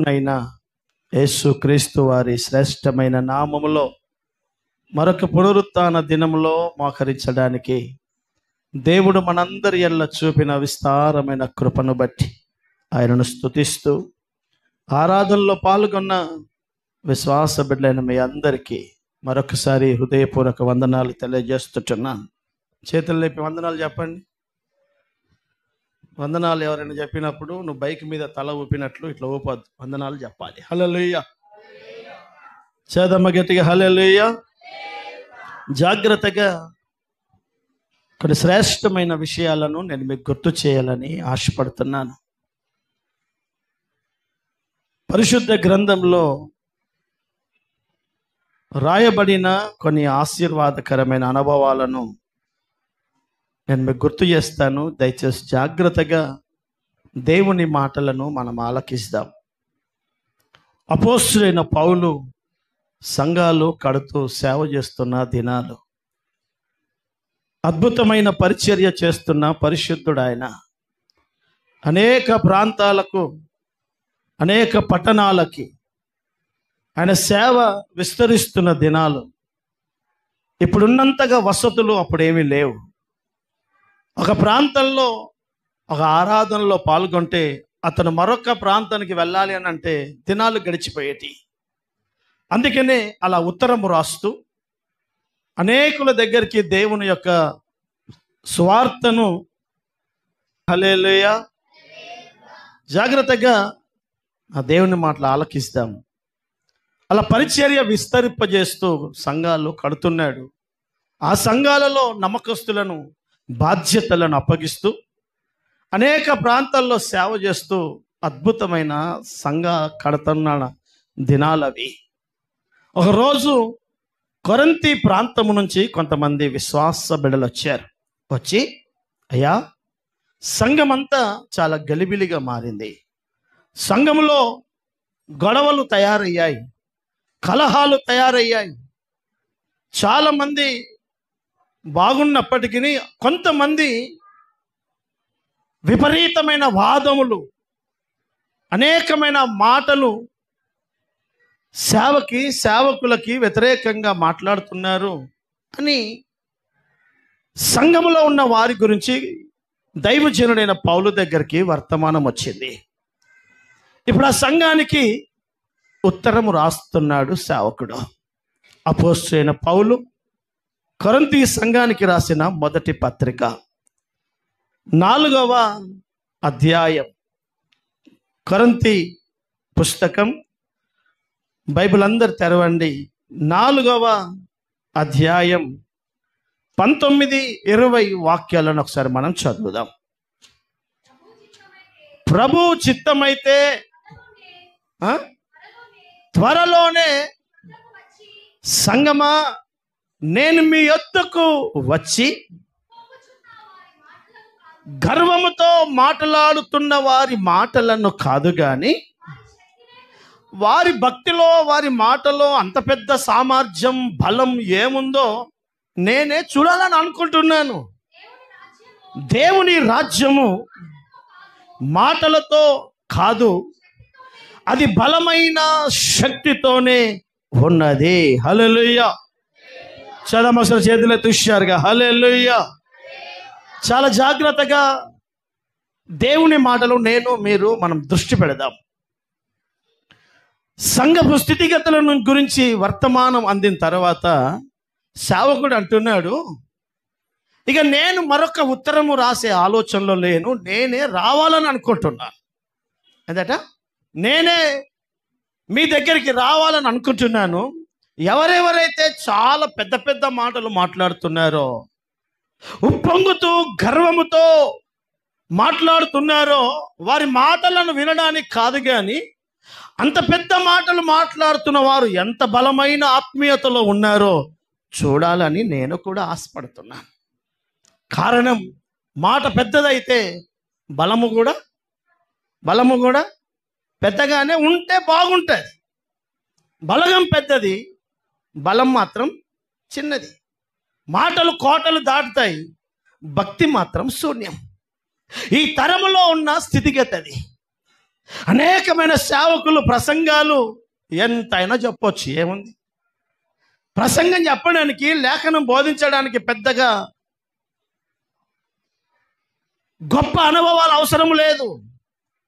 నైనా యేసుక్రీస్తు వారి శ్రేష్టమైన నామములో మరొక పునరుత్థాన దినములో మోకరించడానికి దేవుడు మనందరి ఎల్ల చూపిన విస్తారమైన కృపను బట్టి ఆయనను స్తుతిస్తూ ఆరాధనలో పాల్గొన్న విశ్వాస బిడ్డలైన మీ అందరికీ మరొకసారి హృదయపూర్వక వందనాలు తెలియజేస్తుంటున్నాను. చేతులు లేపి వందనాలు చెప్పండి. వందనాలు ఎవరైనా చెప్పినప్పుడు నువ్వు బైక్ మీద తల ఊపినట్లు ఇట్లా ఊపద్దు, వందనాలు చెప్పాలి. హల్లెలూయా. చేదమ్మ గట్టిగా హల్లెలూయా. జాగ్రత్తగా కొన్ని శ్రేష్టమైన విషయాలను నేను మీకు గుర్తు చేయాలని ఆశపడుతున్నాను. పరిశుద్ధ గ్రంథంలో రాయబడిన కొన్ని ఆశీర్వాదకరమైన అనుభవాలను నేను మీకు గుర్తు చేస్తాను. దయచేసి జాగ్రత్తగా దేవుని మాటలను మనం ఆలకిస్తాం. అపోస్తులైన పౌలు సంఘాలు కడుతూ సేవ చేస్తున్న దినాలు, అద్భుతమైన పరిచర్య చేస్తున్న పరిశుద్ధుడు ఆయన. అనేక ప్రాంతాలకు, అనేక పట్టణాలకి ఆయన సేవ విస్తరిస్తున్న దినాలు. ఇప్పుడున్నంతగా వసతులు అప్పుడేమీ లేవు. ఒక ప్రాంతంలో ఒక ఆరాధనలో పాల్గొంటే అతను మరొక ప్రాంతానికి వెళ్ళాలి అని అంటే దినాలు గడిచిపోయేటి. అందుకనే అలా ఉత్తరము రాస్తూ అనేకుల దగ్గరికి దేవుని యొక్క సువార్తను, హల్లెలూయా, జాగ్రత్తగా ఆ దేవుని మాటలు ఆలకిస్తాము. అలా పరిచర్య విస్తరింపజేస్తూ సంఘాలు కడుతున్నాడు. ఆ సంఘాలలో నమ్మకస్తులను, బాధ్యతలను అప్పగిస్తూ అనేక ప్రాంతాల్లో సేవ చేస్తూ అద్భుతమైన సంఘ కడుతున్న దినాలవి. ఒకరోజు కొరింథీ ప్రాంతము నుంచి కొంతమంది విశ్వాస బిడ్డలు వచ్చారు. వచ్చి, అయ్యా, సంఘమంతా చాలా గలిబిలిగా మారింది, సంఘములో గొడవలు తయారయ్యాయి, కలహాలు తయారయ్యాయి, చాలామంది బాగున్నప్పటికీ కొంతమంది విపరీతమైన వాదములు, అనేకమైన మాటలు సేవకులకి వ్యతిరేకంగా మాట్లాడుతున్నారు అని సంఘములో ఉన్న వారి గురించి దైవజనుడైన పౌలు దగ్గరికి వర్తమానం వచ్చింది. ఇప్పుడు ఆ సంఘానికి ఉత్తరము రాస్తున్నాడు సేవకుడు. అపోస్తలుడైన పౌలు కొరింథీ సంఘానికి రాసిన మొదటి పత్రిక 4వ అధ్యాయం. కొరింథీ పుస్తకం, బైబిల్ అందరు తెరవండి. 4వ అధ్యాయం 19-20 వాక్యాలను ఒకసారి మనం చదువుదాం. ప్రభు చిత్తమైతే త్వరలోనే సంగమా నేను మీ యొద్దకు వచ్చి గర్వముతో మాట్లాడుతున్న వారి మాటలను కాదు గాని వారి భక్తిలో, వారి మాటలో అంత పెద్ద సామర్థ్యం, బలం ఏముందో నేనే చూడాలని అనుకుంటున్నాను. దేవుని రాజ్యము మాటలతో కాదు, అది బలమైన శక్తితోనే ఉన్నది. హల్లెలూయా. చదమసలు చేతులు తుష్యారుగా హల్లెలూయా. చాలా జాగ్రత్తగా దేవుని మాటలు మీరు మనం దృష్టి పెడదాం. సంఘపు స్థితిగతులను గురించి వర్తమానం అందిన తర్వాత సేవకుడు అంటున్నాడు, ఇక నేను మరొక ఉత్తరము రాసే ఆలోచనలో లేను, నేనే రావాలని అనుకుంటున్నాను. ఏంటట? నేనే మీ దగ్గరికి రావాలని అనుకుంటున్నాను. ఎవరెవరైతే చాలా పెద్ద పెద్ద మాటలు మాట్లాడుతున్నారో, ఉప్పొంగుతూ గర్వముతో మాట్లాడుతున్నారో, వారి మాటలను వినడానికి కాదు కానీ అంత పెద్ద మాటలు మాట్లాడుతున్న వారు ఎంత బలమైన ఆత్మీయతలో ఉన్నారో చూడాలని నేను కూడా ఆశపడుతున్నాను. కారణం, మాట పెద్దదైతే బలము కూడా పెద్దగానే ఉంటే బాగుంటుంది. బలగం పెద్దది, బలం మాత్రం చిన్నది. మాటలు కోటలు దాటుతాయి, భక్తి మాత్రం శూన్యం. ఈ తరములో ఉన్న స్థితిగతి అది. అనేకమైన సేవకులు ప్రసంగాలు ఎంతైనా చెప్పొచ్చు, ఏముంది. ప్రసంగం చెప్పడానికి, లేఖనం బోధించడానికి పెద్దగా గొప్ప అనుభవాలు అవసరం లేదు.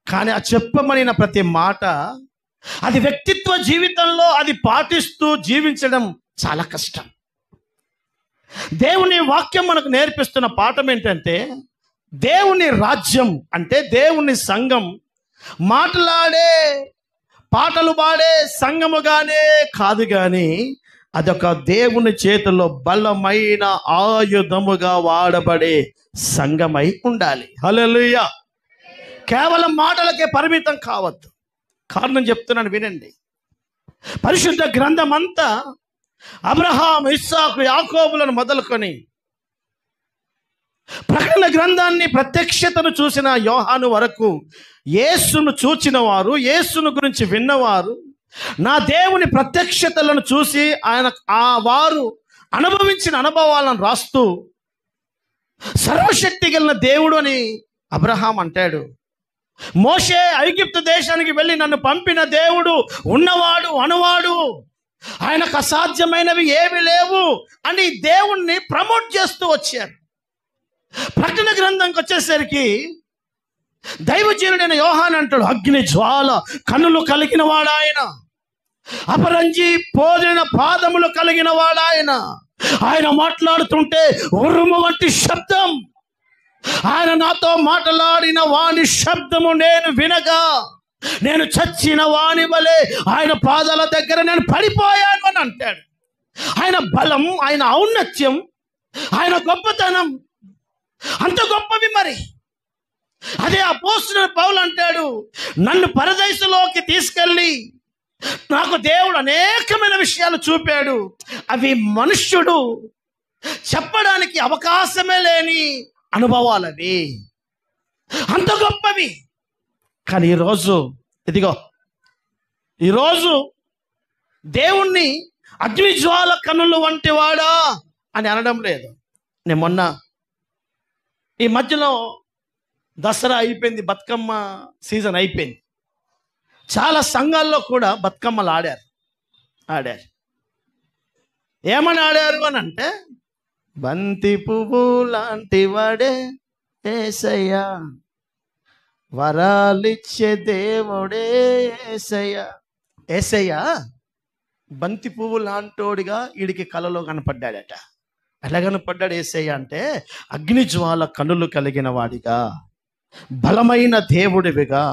కానీ ఆ చెప్పమనిన ప్రతి మాట, అది వ్యక్తిత్వ జీవితంలో అది పాటిస్తూ జీవించడం చాలా కష్టం. దేవుని వాక్యం మనకు నేర్పిస్తున్న పాఠం ఏంటంటే, దేవుని రాజ్యం అంటే దేవుని సంఘం మాట్లాడే పాటలు పాడే సంఘముగానే కాదు, కానీ అదొక దేవుని చేతుల్లో బలమైన ఆయుధముగా వాడబడే సంఘమై ఉండాలి. హల్లెలూయా. కేవలం మాటలకే పరిమితం కావద్దు. కారణం చెప్తున్నాను, వినండి. పరిశుద్ధ గ్రంథం అంతా అబ్రహాం, ఇస్సాకు, యాకోబులను మొదలుకొని ప్రకటన గ్రంథాన్ని ప్రత్యక్షతను చూసిన యోహాను వరకు యేసును చూచిన వారు, యేసును గురించి విన్నవారు, నా దేవుని ప్రత్యక్షతలను చూసి వారు అనుభవించిన అనుభవాలను రాస్తూ సర్వశక్తి కలిగిన దేవుడు అని అబ్రహాం అంటాడు. మోషే ఐగుప్తు దేశానికి వెళ్ళి నన్ను పంపిన దేవుడు ఉన్నవాడు అనువాడు, ఆయనకు అసాధ్యమైనవి ఏవి లేవు అని దేవుణ్ణి ప్రమోట్ చేస్తూ వచ్చారు. ప్రకటన గ్రంథంకి వచ్చేసరికి దైవజనుడైన యోహాను అంటాడు, అగ్ని జ్వాల కన్నులు కలిగిన వాడాయన, అపరంజి పోదిన పాదములు కలిగిన వాడాయన. ఆయన మాట్లాడుతుంటే ఉరుము వంటి శబ్దం. ఆయన నాతో మాట్లాడిన వాని శబ్దము నేను వినగా నేను చచ్చిన వాని వలె ఆయన పాదాల దగ్గర నేను పడిపోయాను అని అంటాడు. ఆయన బలం, ఆయన ఔన్నత్యం, ఆయన గొప్పతనం అంత గొప్పవి. మరి అదే అపోస్తలుడైన పౌలు అంటాడు, నన్ను పరదేశంలోకి తీసుకెళ్ళి నాకు దేవుడు అనేకమైన విషయాలు చూపాడు, అవి మనుష్యుడు చెప్పడానికి అవకాశమే లేని అనుభవాలవి, అంత గొప్పవి. కానీ ఈరోజు ఇదిగో, ఈరోజు దేవుణ్ణి అగ్నిజ్వాల కన్నులు వంటి వాడా అని అనడం లేదు. నేను మొన్న ఈ మధ్యలో దసరా అయిపోయింది, బతుకమ్మ సీజన్ అయిపోయింది. చాలా సంఘాల్లో కూడా బతుకమ్మలు ఆడారు. ఏమని ఆడారు అని అంటే, బంతి పువ్వు లాంటి వాడే యేసయ్యా, వరాలిచ్చే దేవుడే యేసయ్యా. యేసయ్యా బంతి పువ్వు లాంటోడిగా వీడికి కలలో కనపడ్డాడట. ఎలా కనపడ్డాడు యేసయ్య అంటే, అగ్నిజ్వాల కన్నులు కలిగిన వాడిగా, బలమైన దేవుడివిగా,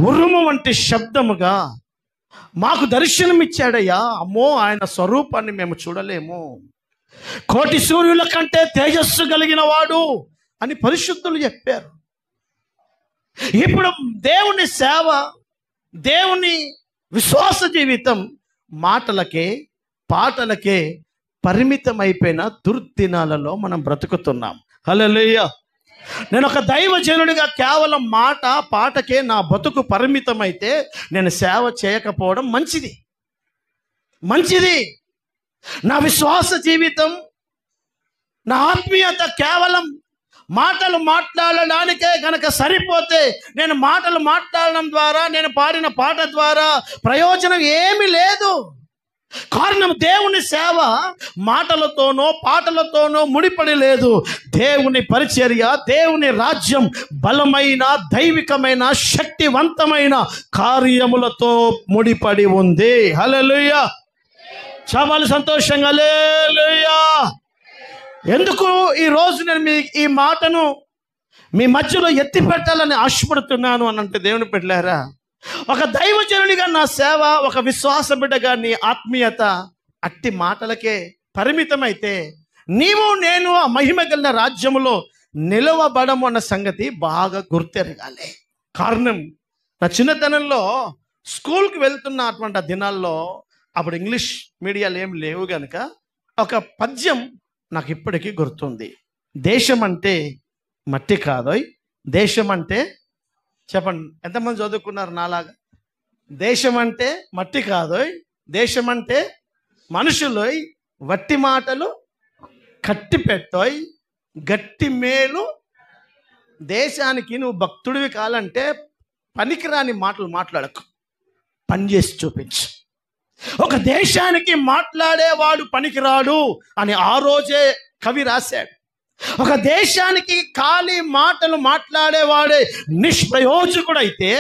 ఉరుము వంటి శబ్దముగా మాకు దర్శనమిచ్చాడయ్యా. అమ్మో, ఆయన స్వరూపాన్ని మేము చూడలేము, కోటి సూర్యుల కంటే తేజస్సు కలిగిన వాడు అని పరిశుద్ధులు చెప్పారు. ఇప్పుడు దేవుని సేవ, దేవుని విశ్వాస జీవితం మాటలకే పాటలకే పరిమితమైపోయిన దుర్దినాలలో మనం బ్రతుకుతున్నాం. హల్లెలూయా. నేను ఒక దైవజనుడిగా కేవలం మాట పాటకే నా బతుకు పరిమితమైతే నేను సేవ చేయకపోవడం మంచిది. నా విశ్వాస జీవితం, నా ఆత్మీయత కేవలం మాటలు మాట్లాడడానికే గనక సరిపోతే, నేను మాటలు మాట్లాడడం ద్వారా, నేను పాడిన పాట ద్వారా ప్రయోజనం ఏమీ లేదు. కారణం, దేవుని సేవ మాటలతోనో పాటలతోనో ముడిపడి లేదు. దేవుని పరిచర్య, దేవుని రాజ్యం బలమైన, దైవికమైన, శక్తివంతమైన కార్యములతో ముడిపడి ఉంది. హల్లెలూయా. చాలా సంతోషంగా హల్లెలూయా. ఎందుకు ఈరోజు నేను ఈ మాటను మీ మధ్యలో ఎత్తి పెట్టాలని ఆశపడుతున్నాను అని అంటే, దేవుని పెట్టారా, ఒక దైవజనుడిగా నా సేవ, ఒక విశ్వాస బిడ్డగా నీ ఆత్మీయత అట్టి మాటలకే పరిమితమైతే నీవు నేను ఆ మహిమ కలిగిన రాజ్యములో నిలవబడము అన్న సంగతి బాగా గుర్తెరగాలి. కారణం, నా చిన్నతనంలో స్కూల్కి వెళ్తున్న అటువంటి దినాల్లో అప్పుడు ఇంగ్లీష్ మీడియాలు ఏం లేవు కనుక ఒక పద్యం నాకు ఇప్పటికీ గుర్తుంది. దేశం అంటే మట్టి కాదోయ్, దేశం అంటే, చెప్పండి ఎంతమంది చదువుకున్నారు నాలాగా? దేశం అంటే మట్టి కాదోయ్, దేశం అంటే మనుషులోయ్, వట్టి మాటలు కట్టి పెట్టోయ్, గట్టి మేలు. దేశానికి నువ్వు భక్తుడివి కాలంటే పనికిరాని మాటలు మాట్లాడకు, పని చేసి చూపించు. ఒక దేశానికి మాట్లాడేవాడు పనికిరాడు అని ఆ రోజే కవి రాశాడు. ఒక దేశానికి ఖాళీ మాటలు మాట్లాడేవాడే నిష్ప్రయోజకుడైతే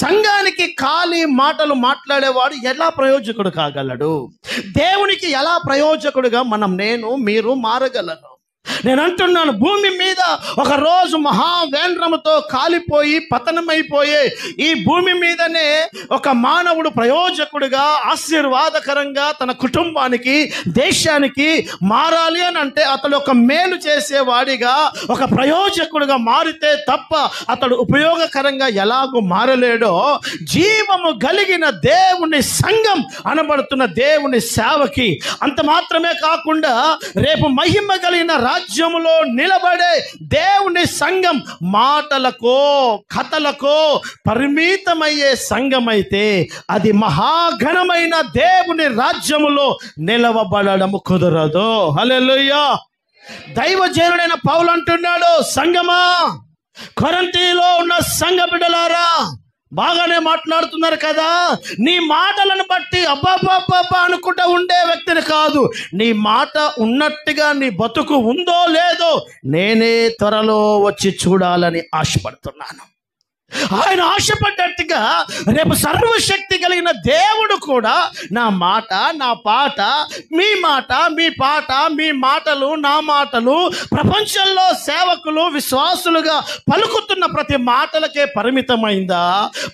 సంఘానికి ఖాళీ మాటలు మాట్లాడేవాడు ఎలా ప్రయోజకుడు కాగలడు? దేవునికి ఎలా ప్రయోజకుడుగా మీరు మారగలరు? నేను అంటున్నాను, భూమి మీద ఒక రోజు మహావేంద్రముతో కాలిపోయి పతనమైపోయే ఈ భూమి మీదనే ఒక మానవుడు ప్రయోజకుడిగా, ఆశీర్వాదకరంగా తన కుటుంబానికి, దేశానికి మారాలి అని అంటే అతడు ఒక మేలు చేసేవాడిగా, ఒక ప్రయోజకుడిగా మారితే తప్ప అతడు ఉపయోగకరంగా ఎలాగూ మారలేడో, జీవము కలిగిన దేవుని సంఘం అనబడుతున్న దేవుని సేవకి అంత మాత్రమే కాకుండా రేపు మహిమ కలిగిన రాజ్యములో నిలబడే దేవుని సంఘం మాటలకో కథలకో పరిమితమయ్యే సంఘం అయితే అది మహాఘనమైన దేవుని రాజ్యములో నిలవబడము కుదరదు. హల్లెలూయా. దైవజనుడైన పౌలు అంటున్నాడు, సంఘమా, కొరింథీలో ఉన్న సంఘ బిడ్డలారా, బాగానే మాట్లాడుతున్నారు కదా, నీ మాటలను బట్టి అబ్బాబ్బాబ్బా అనుకుంటా ఉండే వ్యక్తిని కాదు, నీ మాట ఉన్నట్టుగా నీ బతుకు ఉందో లేదో నేనే త్వరలో వచ్చి చూడాలని ఆశపడుతున్నాను. ఆయన ఆశపడ్డట్టుగా రేపు సర్వశక్తి కలిగిన దేవుడు కూడా నా మాట, నా పాట, మీ మాట, మీ పాట, మీ మాటలు, నా మాటలు ప్రపంచంలో సేవకులు విశ్వాసులుగా పలుకుతున్న ప్రతి మాటలకే పరిమితమైందా?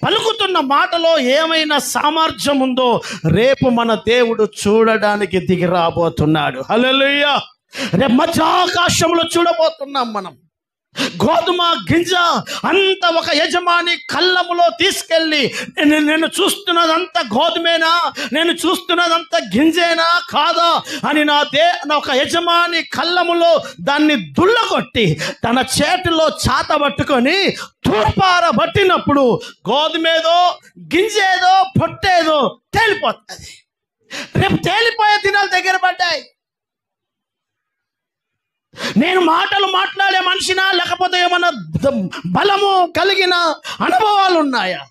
పలుకుతున్న మాటలో ఏమైనా సామర్థ్యం ఉందో రేపు మన దేవుడు చూడడానికి దిగి రాబోతున్నాడు. హల్లెలూయా. రేపు మధ్యాకాశంలో చూడబోతున్నాం మనం. గోధుమ గింజ అంత ఒక యజమాని కళ్ళములో తీసుకెళ్ళి, నేను చూస్తున్నదంతా గోధుమేనా, నేను చూస్తున్నదంతా గింజేనా కాదా అని నా ఒక యజమాని కళ్ళములో దాన్ని దుల్లగొట్టి తన చేతిలో చాత పట్టుకొని తూర్పారబట్టినప్పుడు గోధుమేదో గింజేదో పొట్టేదో తేలిపోతుంది. రేపు తేలిపోయే దినాలు దగ్గర పడ్డాయి. నేను మాటలు మాట్లాడే మనిషినా, లేకపోతే ఏమన్నా బలము కలిగిన అనుభవాలు ఉన్నాయా?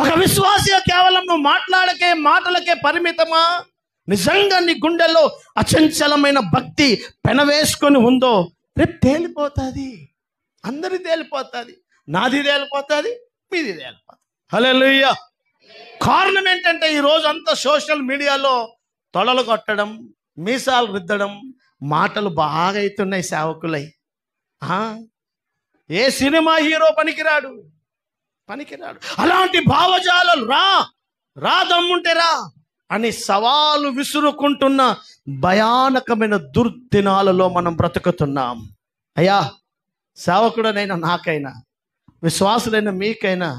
ఒక విశ్వాసిగా కేవలం నువ్వు మాటలకే పరిమితమా? నిజంగా నీ గుండెల్లో అచంచలమైన భక్తి పెనవేసుకొని ఉందో రేపు తేలిపోతుంది. అందరి తేలిపోతుంది, నాది తేలిపోతుంది, మీది తేలిపోతుంది. హల్లెలూయా. కారణం ఏంటంటే ఈరోజు అంతా సోషల్ మీడియాలో తొడలు కొట్టడం, మీసాలు రుద్దడం, మాటలు బాగా అవుతున్నాయి సేవకులై. ఏ సినిమా హీరో పనికిరాడు. అలాంటి భావజాలు రా దమ్ముంటే రా అని సవాలు విసురుకుంటున్న భయానకమైన దుర్దినాలలో మనం బ్రతుకుతున్నాం. అయ్యా, సేవకుడనైనా నాకైనా, విశ్వాసులైన మీకైనా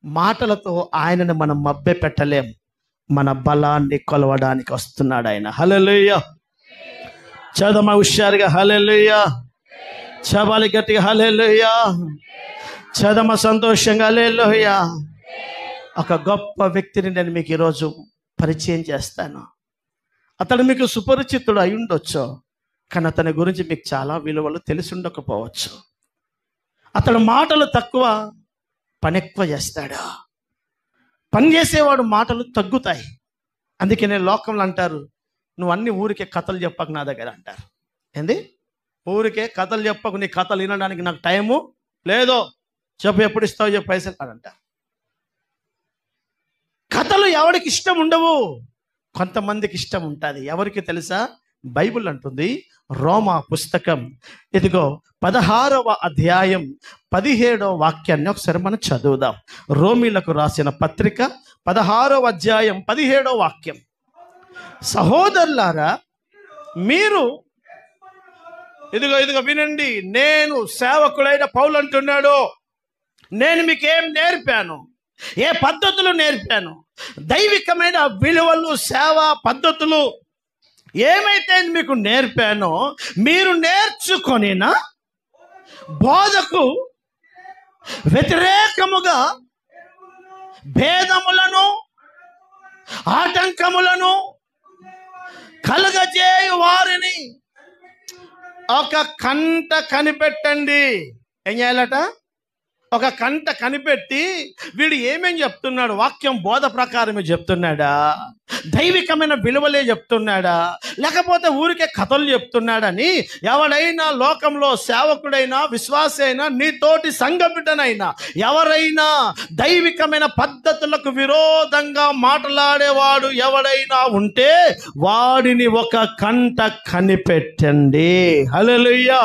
మాటలతో ఆయనను మనం మభ్య పెట్టలేం. మన బలాన్ని కొలవడానికి వస్తున్నాడు ఆయన. హల్లెలూయా. చదమ హుషారుగా హల్లెలూయా. చబాలి గట్టిగా హల్లెలూయా. చదమ సంతోషంగా హల్లెలూయా. ఒక గొప్ప వ్యక్తిని నేను మీకు ఈరోజు పరిచయం చేస్తాను. అతడు మీకు సుపరిచితుడు అయి ఉండొచ్చు, కానీ అతని గురించి మీకు చాలా విలువలు తెలిసి ఉండకపోవచ్చు. అతడు మాటలు తక్కువ, పని ఎక్కువ చేస్తాడు. పని చేసేవాడు మాటలు తగ్గుతాయి. అందుకే నేను లోకంలో అంటారు, నువ్వు అన్ని ఊరికే కథలు చెప్పకు నా దగ్గర అంటారు. ఏంది? ఊరికే కథలు చెప్పకు, నీ కథలు వినడానికి నాకు టైము లేదో, చెప్పు ఎప్పుడు ఇస్తావు, చెప్పు పైసలు కాదంటారు. కథలు ఎవరికి ఇష్టం ఉండవు, కొంతమందికి ఇష్టం ఉంటుంది. ఎవరికి తెలుసా? బైబిల్ అంటుంది, రోమా పుస్తకం ఇదిగో 16వ అధ్యాయం 17వ వాక్యాన్ని ఒకసారి మనం చదువుదాం. రోమీలకు రాసిన పత్రిక 16వ అధ్యాయం 17వ వాక్యం. సహోదరులారా, మీరు ఇదిగో వినండి. నేను సేవకుడైన పౌలు అంటున్నాడు, నేను మీకేం నేర్పాను, ఏ పద్ధతులు నేర్పాను, దైవికమైన విలువలు, సేవా పద్ధతులు ఏమైతే మీకు నేర్పానో మీరు నేర్చుకొనిన బోధకు వ్యతిరేకముగా భేదములను, ఆటంకములను కలగజేయు వారిని ఒక కంట కనిపెట్టండి. ఏం చేయాలట? ఒక కంట కనిపెట్టి వీడు ఏమేం చెప్తున్నాడు, వాక్యం బోధ ప్రకారమే చెప్తున్నాడా, దైవికమైన విలువలే చెప్తున్నాడా, లేకపోతే ఊరికే కథలు చెప్తున్నాడని ఎవడైనా లోకంలో సేవకుడైనా విశ్వాసి అయినా నీతోటి సంఘ బిడ్డనైనా ఎవరైనా దైవికమైన పద్ధతులకు విరోధంగా మాట్లాడేవాడు ఎవడైనా ఉంటే వాడిని ఒక కంట కనిపెట్టండి. హల్లెలూయా.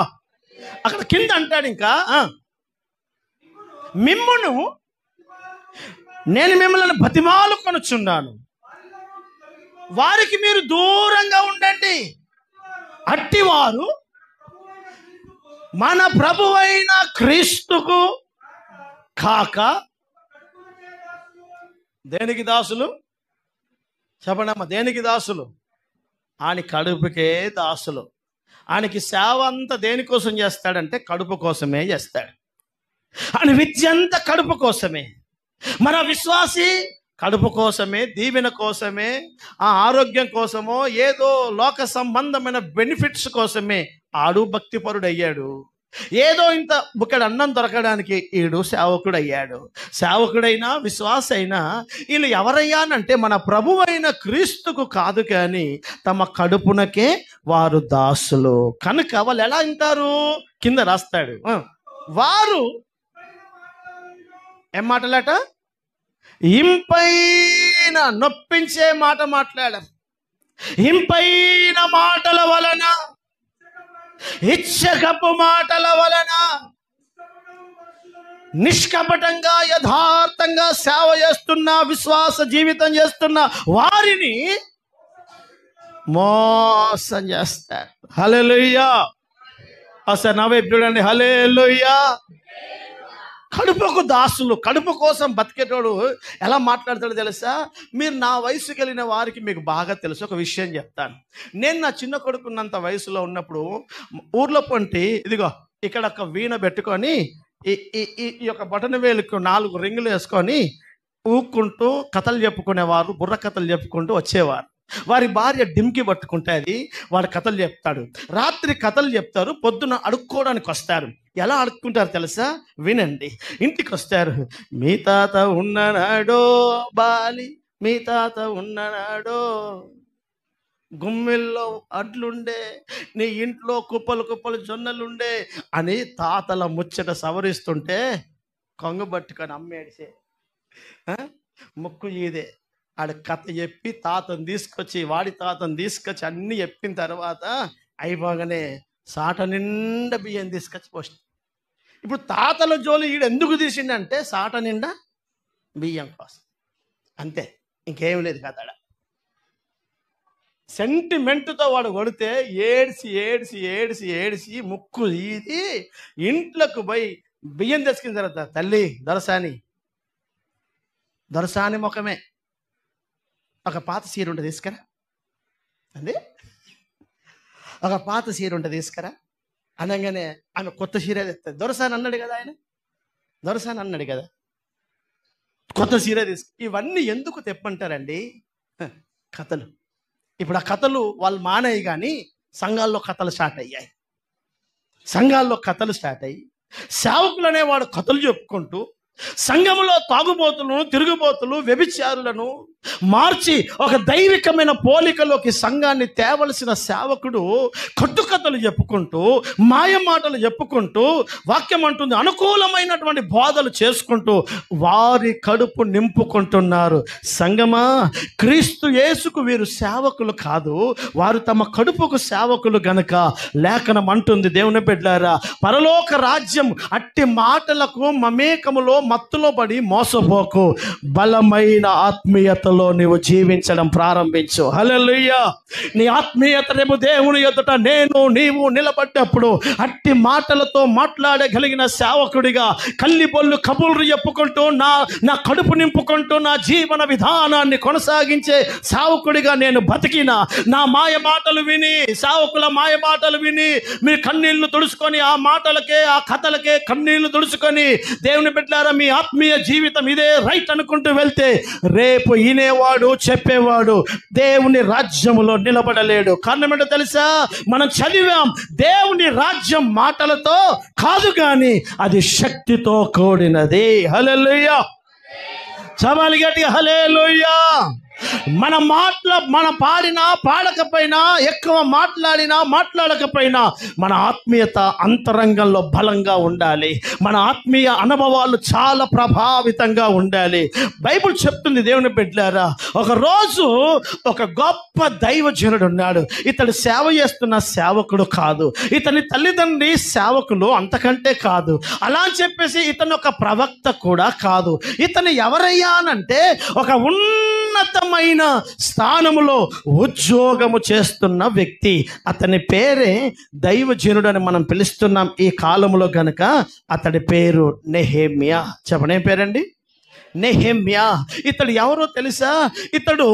అక్కడ కింద అంటాడు ఇంకా, మిమ్మును నేను మిమ్మల్ని బతిమాలు కొనుచున్నాను, వారికి మీరు దూరంగా ఉండండి. అట్టివారు మన ప్రభువైన క్రీస్తుకు కాక దేనికి దాసులు? చెప్పండమ్మా, దేనికి దాసులు? ఆయన కడుపుకే దాసులు. ఆయనకి సేవ అంతా దేనికోసం చేస్తాడంటే కడుపు కోసమే చేస్తాడు. ఆయన విద్య అంతా కడుపు కోసమే. మన విశ్వాసి కడుపు కోసమే, దీవెన కోసమే, ఆ ఆరోగ్యం కోసమో ఏదో లోక సంబంధమైన బెనిఫిట్స్ కోసమే ఆడు భక్తిపరుడు అయ్యాడు. ఏదో ఇంత బుక్కడు అన్నం దొరకడానికి ఈడు సేవకుడు అయ్యాడు. సేవకుడైనా విశ్వాస అయినా వీళ్ళు ఎవరయ్యానంటే మన ప్రభువైన క్రీస్తుకు కాదు, కానీ తమ కడుపునకే వారు దాసులు. కనుక వాళ్ళు ఎలా అంటారు? కింద రాస్తాడు, వారు ఏం మాటలాట? ఇంపైన నొప్పించే మాట మాట్లాడారు. ఇంపైన మాటల వలన, ఇచ్చకపు మాటల వలన నిష్కపటంగా యథార్థంగా సేవ చేస్తున్న, విశ్వాస జీవితం చేస్తున్న వారిని మోసం చేస్తారు. హల్లెలూయా. అసలు నవ్వే చూడండి. హల్లెలూయా. కడుపుకు దాసులు. కడుపు కోసం బతికేటోడు ఎలా మాట్లాడతాడో తెలుసా? మీరు నా వయసుకి వెళ్ళిన వారికి మీకు బాగా తెలుసు. ఒక విషయం చెప్తాను. నేను నా చిన్న కొడుకున్నంత వయసులో ఉన్నప్పుడు ఊర్లో పొంటి ఇదిగో ఇక్కడ ఒక వీణ పెట్టుకొని ఈ యొక్క బటన్ వేలుకు 4 రింగులు వేసుకొని ఊక్కుంటూ కథలు చెప్పుకునేవారు. బుర్ర కథలు చెప్పుకుంటూ వచ్చేవారు. వారి భార్య డింకి పట్టుకుంటుంది, వాడు కథలు చెప్తాడు. రాత్రి కథలు చెప్తారు, పొద్దున అడుక్కోవడానికి వస్తారు. ఎలా అడుక్కుంటారు తెలుసా? వినండి. ఇంటికి వస్తారు. మీ తాత ఉన్ననాడో బాలి, మీ తాత ఉన్ననాడో, గుమ్మిల్లో అడ్లుండే, నీ ఇంట్లో కుప్పలు కుప్పలు జొన్నలుండే అని తాతల ముచ్చట సవరిస్తుంటే కొంగు పట్టుకొని అమ్మేడిసే ముక్కు ఈదే. ఆడు కథ చెప్పి తాతను తీసుకొచ్చి, వాడి తాతను తీసుకొచ్చి అన్నీ చెప్పిన తర్వాత అయిపోగానే సాట నిండా బియ్యం తీసుకొచ్చి పోస్ట్. ఇప్పుడు తాతల జోలి ఈడు ఎందుకు తీసిండంటే సాట నిండా బియ్యం కోసం, అంతే, ఇంకేం లేదు కథ. సెంటిమెంట్తో వాడు కొడితే ఏడ్చి ఏడ్చి ఏడ్చి ఏడ్చి ముక్కు ఈది ఇంట్లోకి పోయి బియ్యం తెచ్చుకున్న తర్వాత, తల్లి దొరసాని ముఖమే, ఒక పాత సీర ఉంటే తీసుకురా అండి, ఒక పాత సీర ఉంటే తీసుకురా అనగానే ఆమె కొత్త సీర తెస్తుంది. దొరసాని అన్నాడు కదా ఆయన, దొరసాని అన్నాడు కదా, కొత్త సీర తీసుకు. ఇవన్నీ ఎందుకు తెప్పంటారండి? కథలు. ఇప్పుడు ఆ కథలు వాళ్ళు మానేయి, కానీ సంఘాల్లో కథలు స్టార్ట్ అయ్యాయి. సంఘాల్లో కథలు స్టార్ట్ అయ్యి సేవకులు అనేవాడు కథలు చెప్పుకుంటూ సంఘంలో తాగుబోతులను, తిరుగుబోతులు, వ్యభిచారులను మార్చి ఒక దైవికమైన పోలికలోకి సంఘాన్ని తేవలసిన సేవకుడు కట్టుకథలు చెప్పుకుంటూ, మాయ మాటలు చెప్పుకుంటూ, వాక్యం అంటుంది అనుకూలమైనటువంటి బోధలు చేసుకుంటూ వారి కడుపు నింపుకుంటున్నారు. సంఘమా, క్రీస్తు యేసుకు వీరు సేవకులు కాదు, వారు తమ కడుపుకు సేవకులు గనుక లేఖనం అంటుంది. దేవుని బిడ్డలారా, పరలోక రాజ్యం అట్టి మాటలకు మమేకములో మత్తులో పడి మోసపోకు. బలమైన ఆత్మీయతలో నీవు జీవించడం ప్రారంభించు. హల్లెలూయా. నీ ఆత్మీయత రేపు దేవుని ఎదుట నీవు నిలబడ్డప్పుడు అట్టి మాటలతో మాట్లాడగలిగిన సేవకుడిగా కల్లిబొల్లు కబుర్లు చెప్పుకుంటూ నా కడుపు నింపుకుంటూ నా జీవన విధానాన్ని కొనసాగించే సేవకుడిగా నేను బతికిన, నా మాయ మాటలు విని, సేవకుల మాయ మాటలు విని మీరు కన్నీళ్లు తుడుచుకొని, ఆ మాటలకే ఆ కథలకే కన్నీళ్లు తుడుచుకొని, దేవుని బిడ్డలారా మీ ఆత్మీయ జీవితం ఇదే రైట్ అనుకుంటూ వెళ్తే రేపు ఈయన వినేవాడు, చెప్పేవాడు దేవుని రాజ్యములో నిలబడలేడు. కారణం ఏంటో తెలుసా? మనం చదివాం, దేవుని రాజ్యం మాటలతో కాదు కానీ అది శక్తితో కూడినది. హల్లెలూయా! చవాలి గట్టిగా హల్లెలూయా! మన పాడినా పాడకపోయినా, ఎక్కువ మాట్లాడకపోయినా మన ఆత్మీయత అంతరంగంలో బలంగా ఉండాలి. మన ఆత్మీయ అనుభవాలు చాలా ప్రభావితంగా ఉండాలి. బైబిల్ చెప్తుంది, దేవుని బిడ్డలారా, ఒకరోజు ఒక గొప్ప దైవజనుడు ఉన్నాడు. ఇతడు సేవ చేస్తున్న సేవకుడు కాదు, ఇతని తల్లిదండ్రి సేవకులు అంతకంటే కాదు. అలా అని చెప్పేసి ఇతను ఒక ప్రవక్త కూడా కాదు. ఇతను ఎవరయ్యానంటే ఒక ఉన్నతమైన స్థానములో ఉద్యోగము చేస్తున్న వ్యక్తి. అతని పేరే దైవజనుడు అని మనం పిలుస్తున్నాం ఈ కాలములో గనుక. అతడి పేరు నెహెమ్యా. చెప్పండి, ఏం పేరండి? నెహెమ్యా. ఇతడు ఎవరో తెలుసా? ఇతడు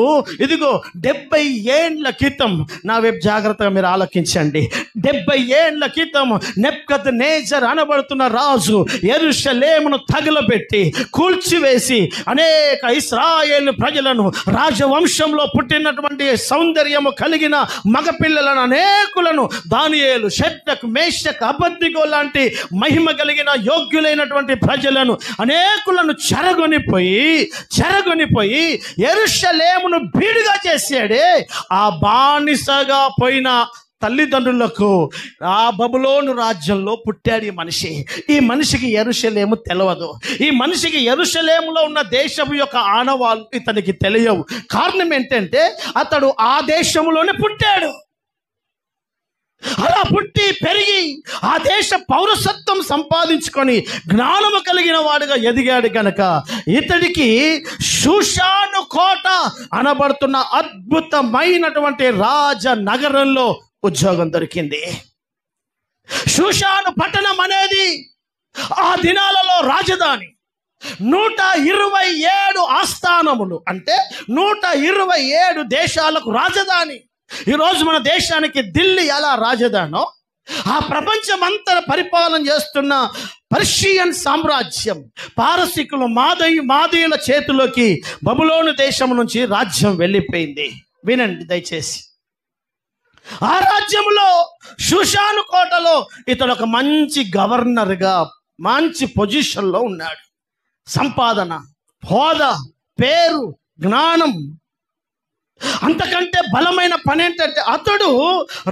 ఇదిగో 70 ఏండ్ల క్రితం, నా వైపు జాగ్రత్తగా మీరు ఆలకించండి, 70 ఏండ్ల క్రితం నెబుకద్నెజర్ అనబడుతున్న రాజు యెరూషలేమును తగులబెట్టి కూల్చివేసి అనేక ఇశ్రాయేలు ప్రజలను, రాజవంశంలో పుట్టినటువంటి సౌందర్యము కలిగిన మగపిల్లలను అనేకులను, దానియేలు, షద్రకు, మేషకు, అబేద్నెగో లాంటి మహిమ కలిగిన యోగ్యులైనటువంటి ప్రజలను అనేకులను చెరగొనిపోయి యెరూషలేమును బీడుగా చేశాడే. ఆ బానిసగా పోయిన తల్లిదండ్రులకు ఆ బబులోను రాజ్యంలో పుట్టాడు ఈ మనిషి. ఈ మనిషికి యెరూషలేము తెలియదు. ఈ మనిషికి యెరూషలేములో ఉన్న దేశము యొక్క ఆనవాళ్ళు ఇతనికి తెలియవు. కారణం ఏంటంటే అతడు ఆ దేశంలోనే పుట్టాడు. అలా పుట్టి పెరిగి ఆ దేశ పౌరసత్వం సంపాదించుకొని జ్ఞానము కలిగిన వాడుగా ఎదిగాడు కనుక ఇతడికి షూషాను కోట అనబడుతున్న అద్భుతమైనటువంటి రాజనగరంలో ఉద్యోగం దొరికింది. షూషాను పట్టణం అనేది ఆ దినాలలో రాజధాని. 127 ఆస్థానములు, అంటే 127 దేశాలకు రాజధాని. ఈరోజు మన దేశానికి ఢిల్లీ ఎలా రాజధానో, ఆ ప్రపంచమంతా పరిపాలన చేస్తున్న పర్షియన్ సామ్రాజ్యం, పారసీకులు, మాదీయుల చేతిలోకి బబులోను దేశం నుంచి రాజ్యం వెళ్ళిపోయింది. వినండి దయచేసి. ఆ రాజ్యంలో షూషాను కోటలో ఇతడు ఒక మంచి గవర్నర్గా మంచి పొజిషన్లో ఉన్నాడు. సంపాదన, హోదా, పేరు, జ్ఞానం. అంతకంటే బలమైన పని ఏంటంటే అతడు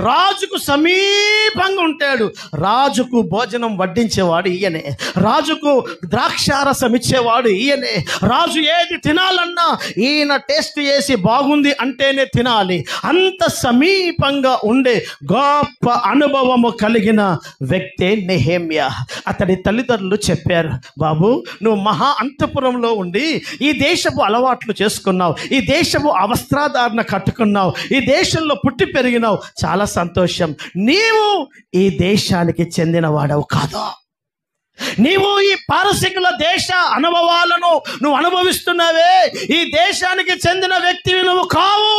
రాజుకు సమీపంగా ఉంటాడు. రాజుకు భోజనం వడ్డించేవాడు ఈయనే, రాజుకు ద్రాక్షారసం ఇచ్చేవాడు ఈయనే. రాజు ఏది తినాలన్నా ఈయన టేస్ట్ చేసి బాగుంది అంటేనే తినాలి. అంత సమీపంగా ఉండే గొప్ప అనుభవము కలిగిన వ్యక్తే నెహెమ్యా. అతడి తల్లిదండ్రులు చెప్పారు, బాబు నువ్వు మహా అంతఃపురంలో ఉండి ఈ దేశపు అలవాట్లు చేసుకున్నావు, ఈ దేశపు అవస్త్రాధారణ కట్టుకున్నావు, ఈ దేశంలో పుట్టి పెరిగినావు, చాలా సంతోషం. నీవు ఈ దేశానికి చెందిన వాడవు కాదు. నీవు ఈ పారసీకుల దేశ అనుభవాలను నువ్వు అనుభవిస్తున్నావే, ఈ దేశానికి చెందిన వ్యక్తివి నువ్వు కావు.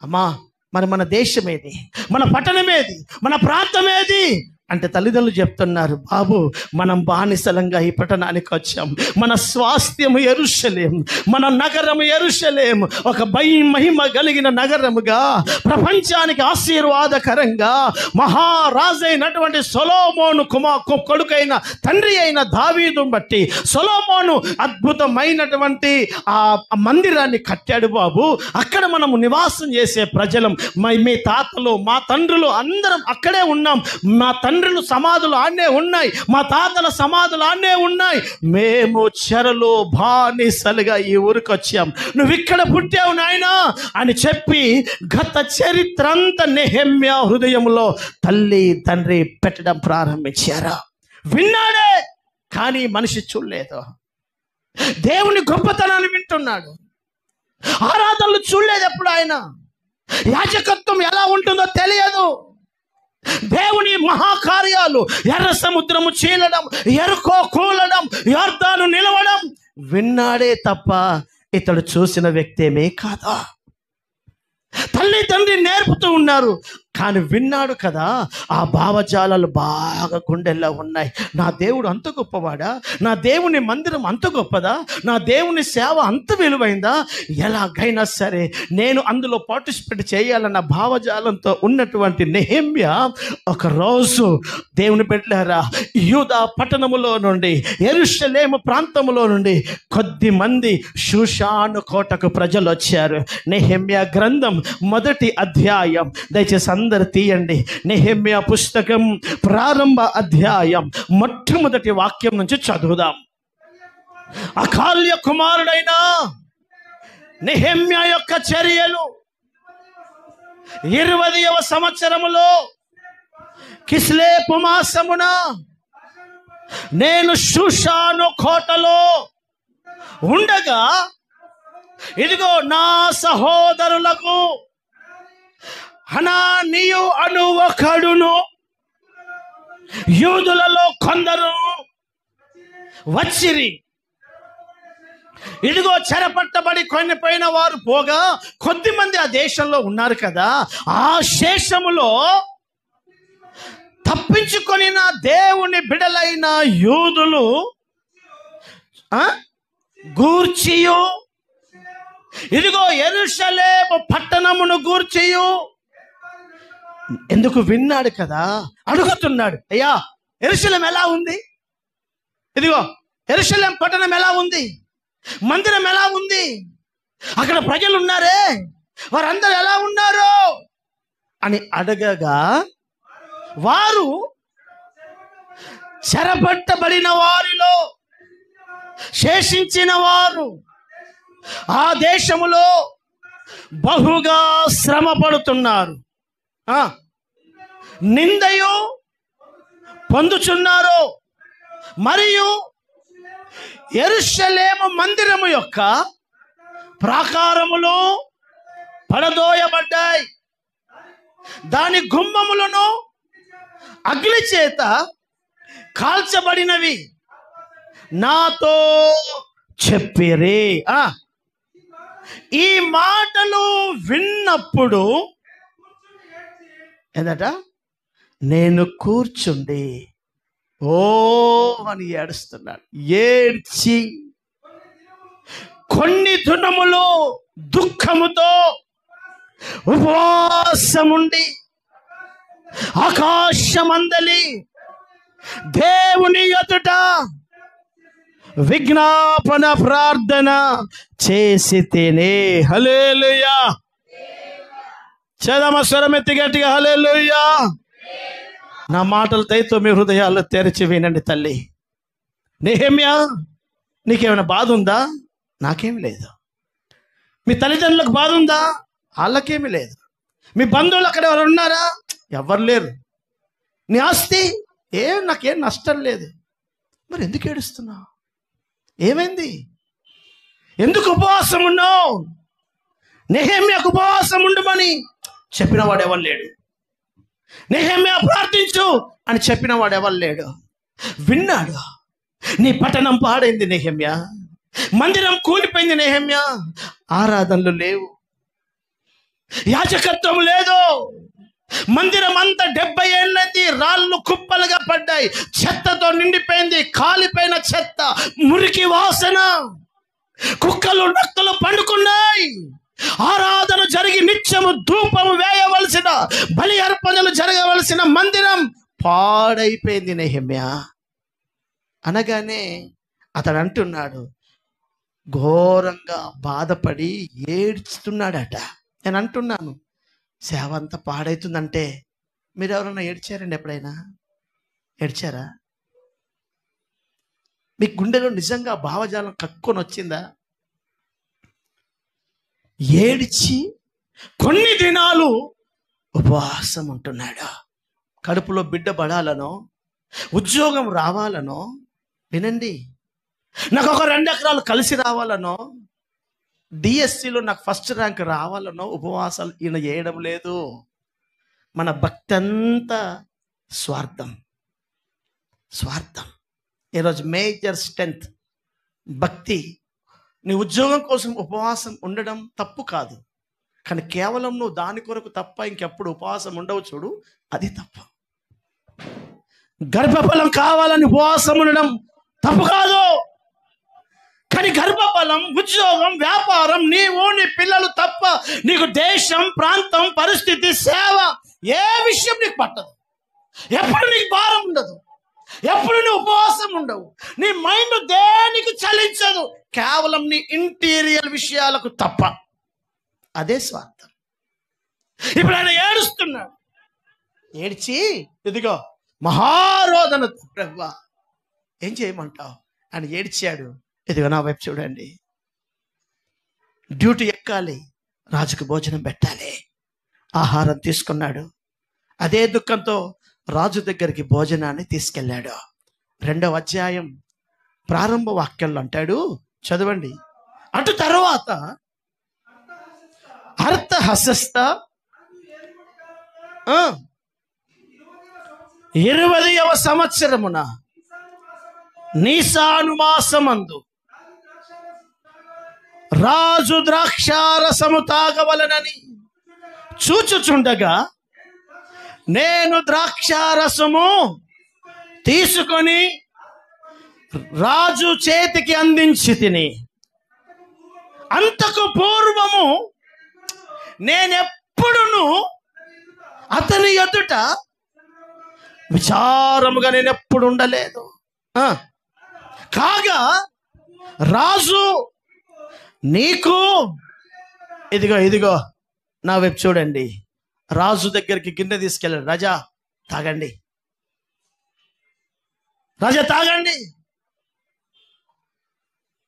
అమ్మా, మరి మన దేశం ఏది, మన పట్టణం ఏది, మన ప్రాంతం ఏది అంటే తల్లిదండ్రులు చెప్తున్నారు, బాబు మనం బానిసలంగా ఈ పట్టణానికి వచ్చాం. మన స్వాస్థ్యము యెరూషలేము, మన నగరము యెరూషలేము ఒక మహిమ కలిగిన నగరముగా, ప్రపంచానికి ఆశీర్వాదకరంగా, మహారాజైనటువంటి సొలొమోను కొడుకైన తండ్రి అయిన దావీదును బట్టి సొలొమోను అద్భుతమైనటువంటి ఆ మందిరాన్ని కట్టాడు బాబు. అక్కడ మనము నివాసం చేసే ప్రజలం, మీ తాతలు, మా తండ్రులు అందరం అక్కడే ఉన్నాం. మా తండ్రులు సమాధులు ఆడనే ఉన్నాయి, మా తాతల సమాధులు ఆడనే ఉన్నాయి. మేము చెరలో బానిసలుగా ఈ ఊరికి వచ్చాం, నువ్వు ఇక్కడ పుట్టావు నాయనా అని చెప్పి గత చరిత్ర అంతా నెహెమ్యా హృదయంలో తల్లి తండ్రి పెట్టడం ప్రారంభించారు. విన్నాడే కానీ మనిషి చూడలేదు. దేవుని గొప్పతనాన్ని వింటున్నాడు, ఆరాధనలు చూడలేదు. ఎప్పుడు ఆయన యాజకత్వం ఎలా ఉంటుందో తెలియదు. దేవుని మహాకార్యాలు, ఎర్ర సముద్రము చీలడం, ఎరుకో కూలడం, యొర్దాను నిలవడం విన్నాడే తప్ప ఇతడు చూసిన వ్యక్తేమే కాదా. తల్లి తండ్రి నేర్పుతూ ఉన్నారు, కానీ విన్నాడు కదా, ఆ భావజాలాలు బాగా గుండెల్లో ఉన్నాయి. నా దేవుడు అంత గొప్పవాడా? నా దేవుని మందిరం అంత గొప్పదా? నా దేవుని సేవ అంత విలువైందా? ఎలాగైనా సరే నేను అందులో పార్టిసిపేట్ చేయాలన్న భావజాలంతో ఉన్నటువంటి నెహెమ్యా ఒకరోజు దేవుని బిడ్డలారా, యూదా పట్టణములో నుండి, యెరూషలేము ప్రాంతములో నుండి కొద్ది మంది షూషాను కోటకు ప్రజలు వచ్చారు. నెహెమ్యా గ్రంథం 1వ అధ్యాయం, దయచేసి అందరు తీయండి. నెహెమ్యా పుస్తకం ప్రారంభ అధ్యాయం మొట్టమొదటి వాక్యం నుంచి చదువుదాం. అకాల్య కుమారుడైన నెహెమ్యా యొక్క చర్యలు 20వ సంవత్సరములో కిస్లేపు మాసమున నేను షూషాను కోటలో ఉండగా, ఇదిగో నా సహోదరులకు హనానీయు అను ఒకడును, యూదులలో కొందరు వచ్చిరి. ఇదిగో చెరపట్టబడి కొనిపోయిన వారు పోగా కొద్ది మంది ఆ దేశంలో ఉన్నారు కదా. ఆ శేషములో తప్పించుకొని నా దేవుని బిడలైన యూదులు గూర్చియు, ఇదిగో యెరూషలేము పట్టణమును గూర్చియు, ఎందుకు విన్నాడు కదా, అడుగుతున్నాడు, అయ్యా యెరూషలేం ఎలా ఉంది? ఇదిగో యెరూషలేం పట్టణం ఎలా ఉంది? మందిరం ఎలా ఉంది? అక్కడ ప్రజలు ఉన్నారే, వారందరూ ఎలా ఉన్నారు అని అడగగా, వారు చెరపట్టబడిన వారిలో శేషించిన వారు ఆ దేశములో బహుగా శ్రమ పడుతున్నారు, నిందయు పొందుచున్నారు, మరియు యెరూషలేము మందిరము యొక్క ప్రాకారములు పడదోయబడ్డాయి, దాని గుమ్మములను అగ్ని చేత కాల్చబడినవి నాతో చెప్పిరి. ఈ మాటలు విన్నప్పుడు ఏందట, నేను కూర్చుండి ఓ అని ఏడుస్తున్నాడు. ఏడ్చి కొన్ని దినములు దుఃఖముతో ఉపవాసముండి ఆకాశమందలి దేవుని ఎదుట విజ్ఞాపన ప్రార్థన చేసి తినే. హల్లెలూయా. చేదమ స్వరం ఎత్తి గట్టిగా హల్లెలూయా. నా మాటలు దయతో మీ హృదయాలు తెరిచి వినండి తల్లి. నెహెమ్యా, నీకేమైనా బాధ ఉందా? నాకేమి లేదు. మీ తల్లిదండ్రులకు బాధ ఉందా? వాళ్ళకేమీ లేదు. మీ బంధువులు అక్కడ ఎవరు ఉన్నారా? ఎవరు లేరు. నీ ఆస్తి నాకేం నష్టం లేదు. మరి ఎందుకు ఏడుస్తున్నావు? ఏమైంది? ఎందుకు ఉపవాసం ఉన్నావు? నెహెమ్యాకు ఉపవాసం ఉండమని చెప్పిన వాడు ఎవరు లేడు. నెహెమ్యా ప్రార్థించు అని చెప్పిన వాడు ఎవరు లేడు. విన్నాడు. నీ పట్టణం పాడైంది నెహెమ్యా, మందిరం కూలిపోయింది నెహెమ్యా, ఆరాధనలు లేవు, యాజకత్వం లేదు, మందిరం అంతా 70 ఏళ్ళది రాళ్ళు కుప్పలుగా పడ్డాయి, చెత్తతో నిండిపోయింది, కాలిపోయిన చెత్త, మురికి వాసన, కుక్కలు నక్కలు పండుకున్నాయి. ఆరాధన జరిగి నిత్యము ధూపము వేయవలసిన, బలి అర్పణలు జరగవలసిన మందిరం పాడైపోయింది నెహెమ్యా అనగానే అతడు అంటున్నాడు, ఘోరంగా బాధపడి ఏడ్చుతున్నాడట. నేను అంటున్నాను, సేవ అంతా పాడైతుందంటే మీరు ఎవరన్నా ఏడ్చారండి? ఎప్పుడైనా ఏడ్చారా? మీ గుండెలో నిజంగా భావజాలం కక్కుని వచ్చిందా? ఏడ్చి కొన్ని దినాలు ఉపవాసం ఉంటున్నాడు. కడుపులో బిడ్డ పడాలనో, ఉద్యోగం రావాలనో, వినండి, నాకు ఒక 2 ఎకరాలు కలిసి రావాలనో, డిఎస్సిలో నాకు ఫస్ట్ ర్యాంక్ రావాలనో ఉపవాసాలు ఈయన చేయడం లేదు. మన భక్తి అంతా స్వార్థం. ఈరోజు మేజర్ స్ట్రెంత్ భక్తి. నీ ఉద్యోగం కోసం ఉపవాసం ఉండడం తప్పు కాదు, కానీ కేవలం నువ్వు దాని కొరకు తప్ప ఇంకెప్పుడు ఉపవాసం ఉండవు చూడు, అది తప్ప. గర్భఫలం కావాలని ఉపవాసం ఉండడం తప్పు కాదు. కానీ గర్భఫలం, ఉద్యోగం, వ్యాపారం, నీవు నీ పిల్లలు తప్ప నీకు దేశం, ప్రాంతం, పరిస్థితి, సేవ ఏ విషయం నీకు పట్టదు. ఎప్పుడు నీకు భారం ఉండదు, ఎప్పుడు నీ ఉపవాసం ఉండవు, నీ మైండ్ దేనికి చలించదు, కేవలం నీ ఇంటీరియర్ విషయాలకు తప్ప. అదే స్వార్థం. ఇప్పుడు ఆయన ఏడుస్తున్నాడు. ఏడ్చి ఇదిగో మహారోదన, ప్రభువా ఏం చేయమంటావు? ఆయన ఏడ్చాడు. ఇదిగో నా వైపు చూడండి, డ్యూటీ ఎక్కాలి, రాజుకు భోజనం పెట్టాలి, ఆహారం తీసుకున్నాడు. అదే దుఃఖంతో రాజు దగ్గరికి భోజనాన్ని తీసుకెళ్ళాడు. 2వ అధ్యాయం ప్రారంభ వాక్యంలో అంటాడు, చదవండి. అటు తరువాత అర్థహస్త 20వ సంవత్సరమున నీసాను మాసమందు రాజు ద్రాక్షారసము తాగవలనని చూచుచుండగా నేను ద్రాక్షారసము తీసుకొని రాజు చేతికి అందించి తిని, అంతకు పూర్వము నేనెప్పుడును అతని ఎదుట విచారముగా నేనెప్పుడు ఉండలేదు. కాగా రాజు నీకు, ఇదిగో నా వైపు చూడండి, రాజు దగ్గరికి గిన్నె తీసుకెళ్ళాడు. రాజా తాగండి, రాజా తాగండి.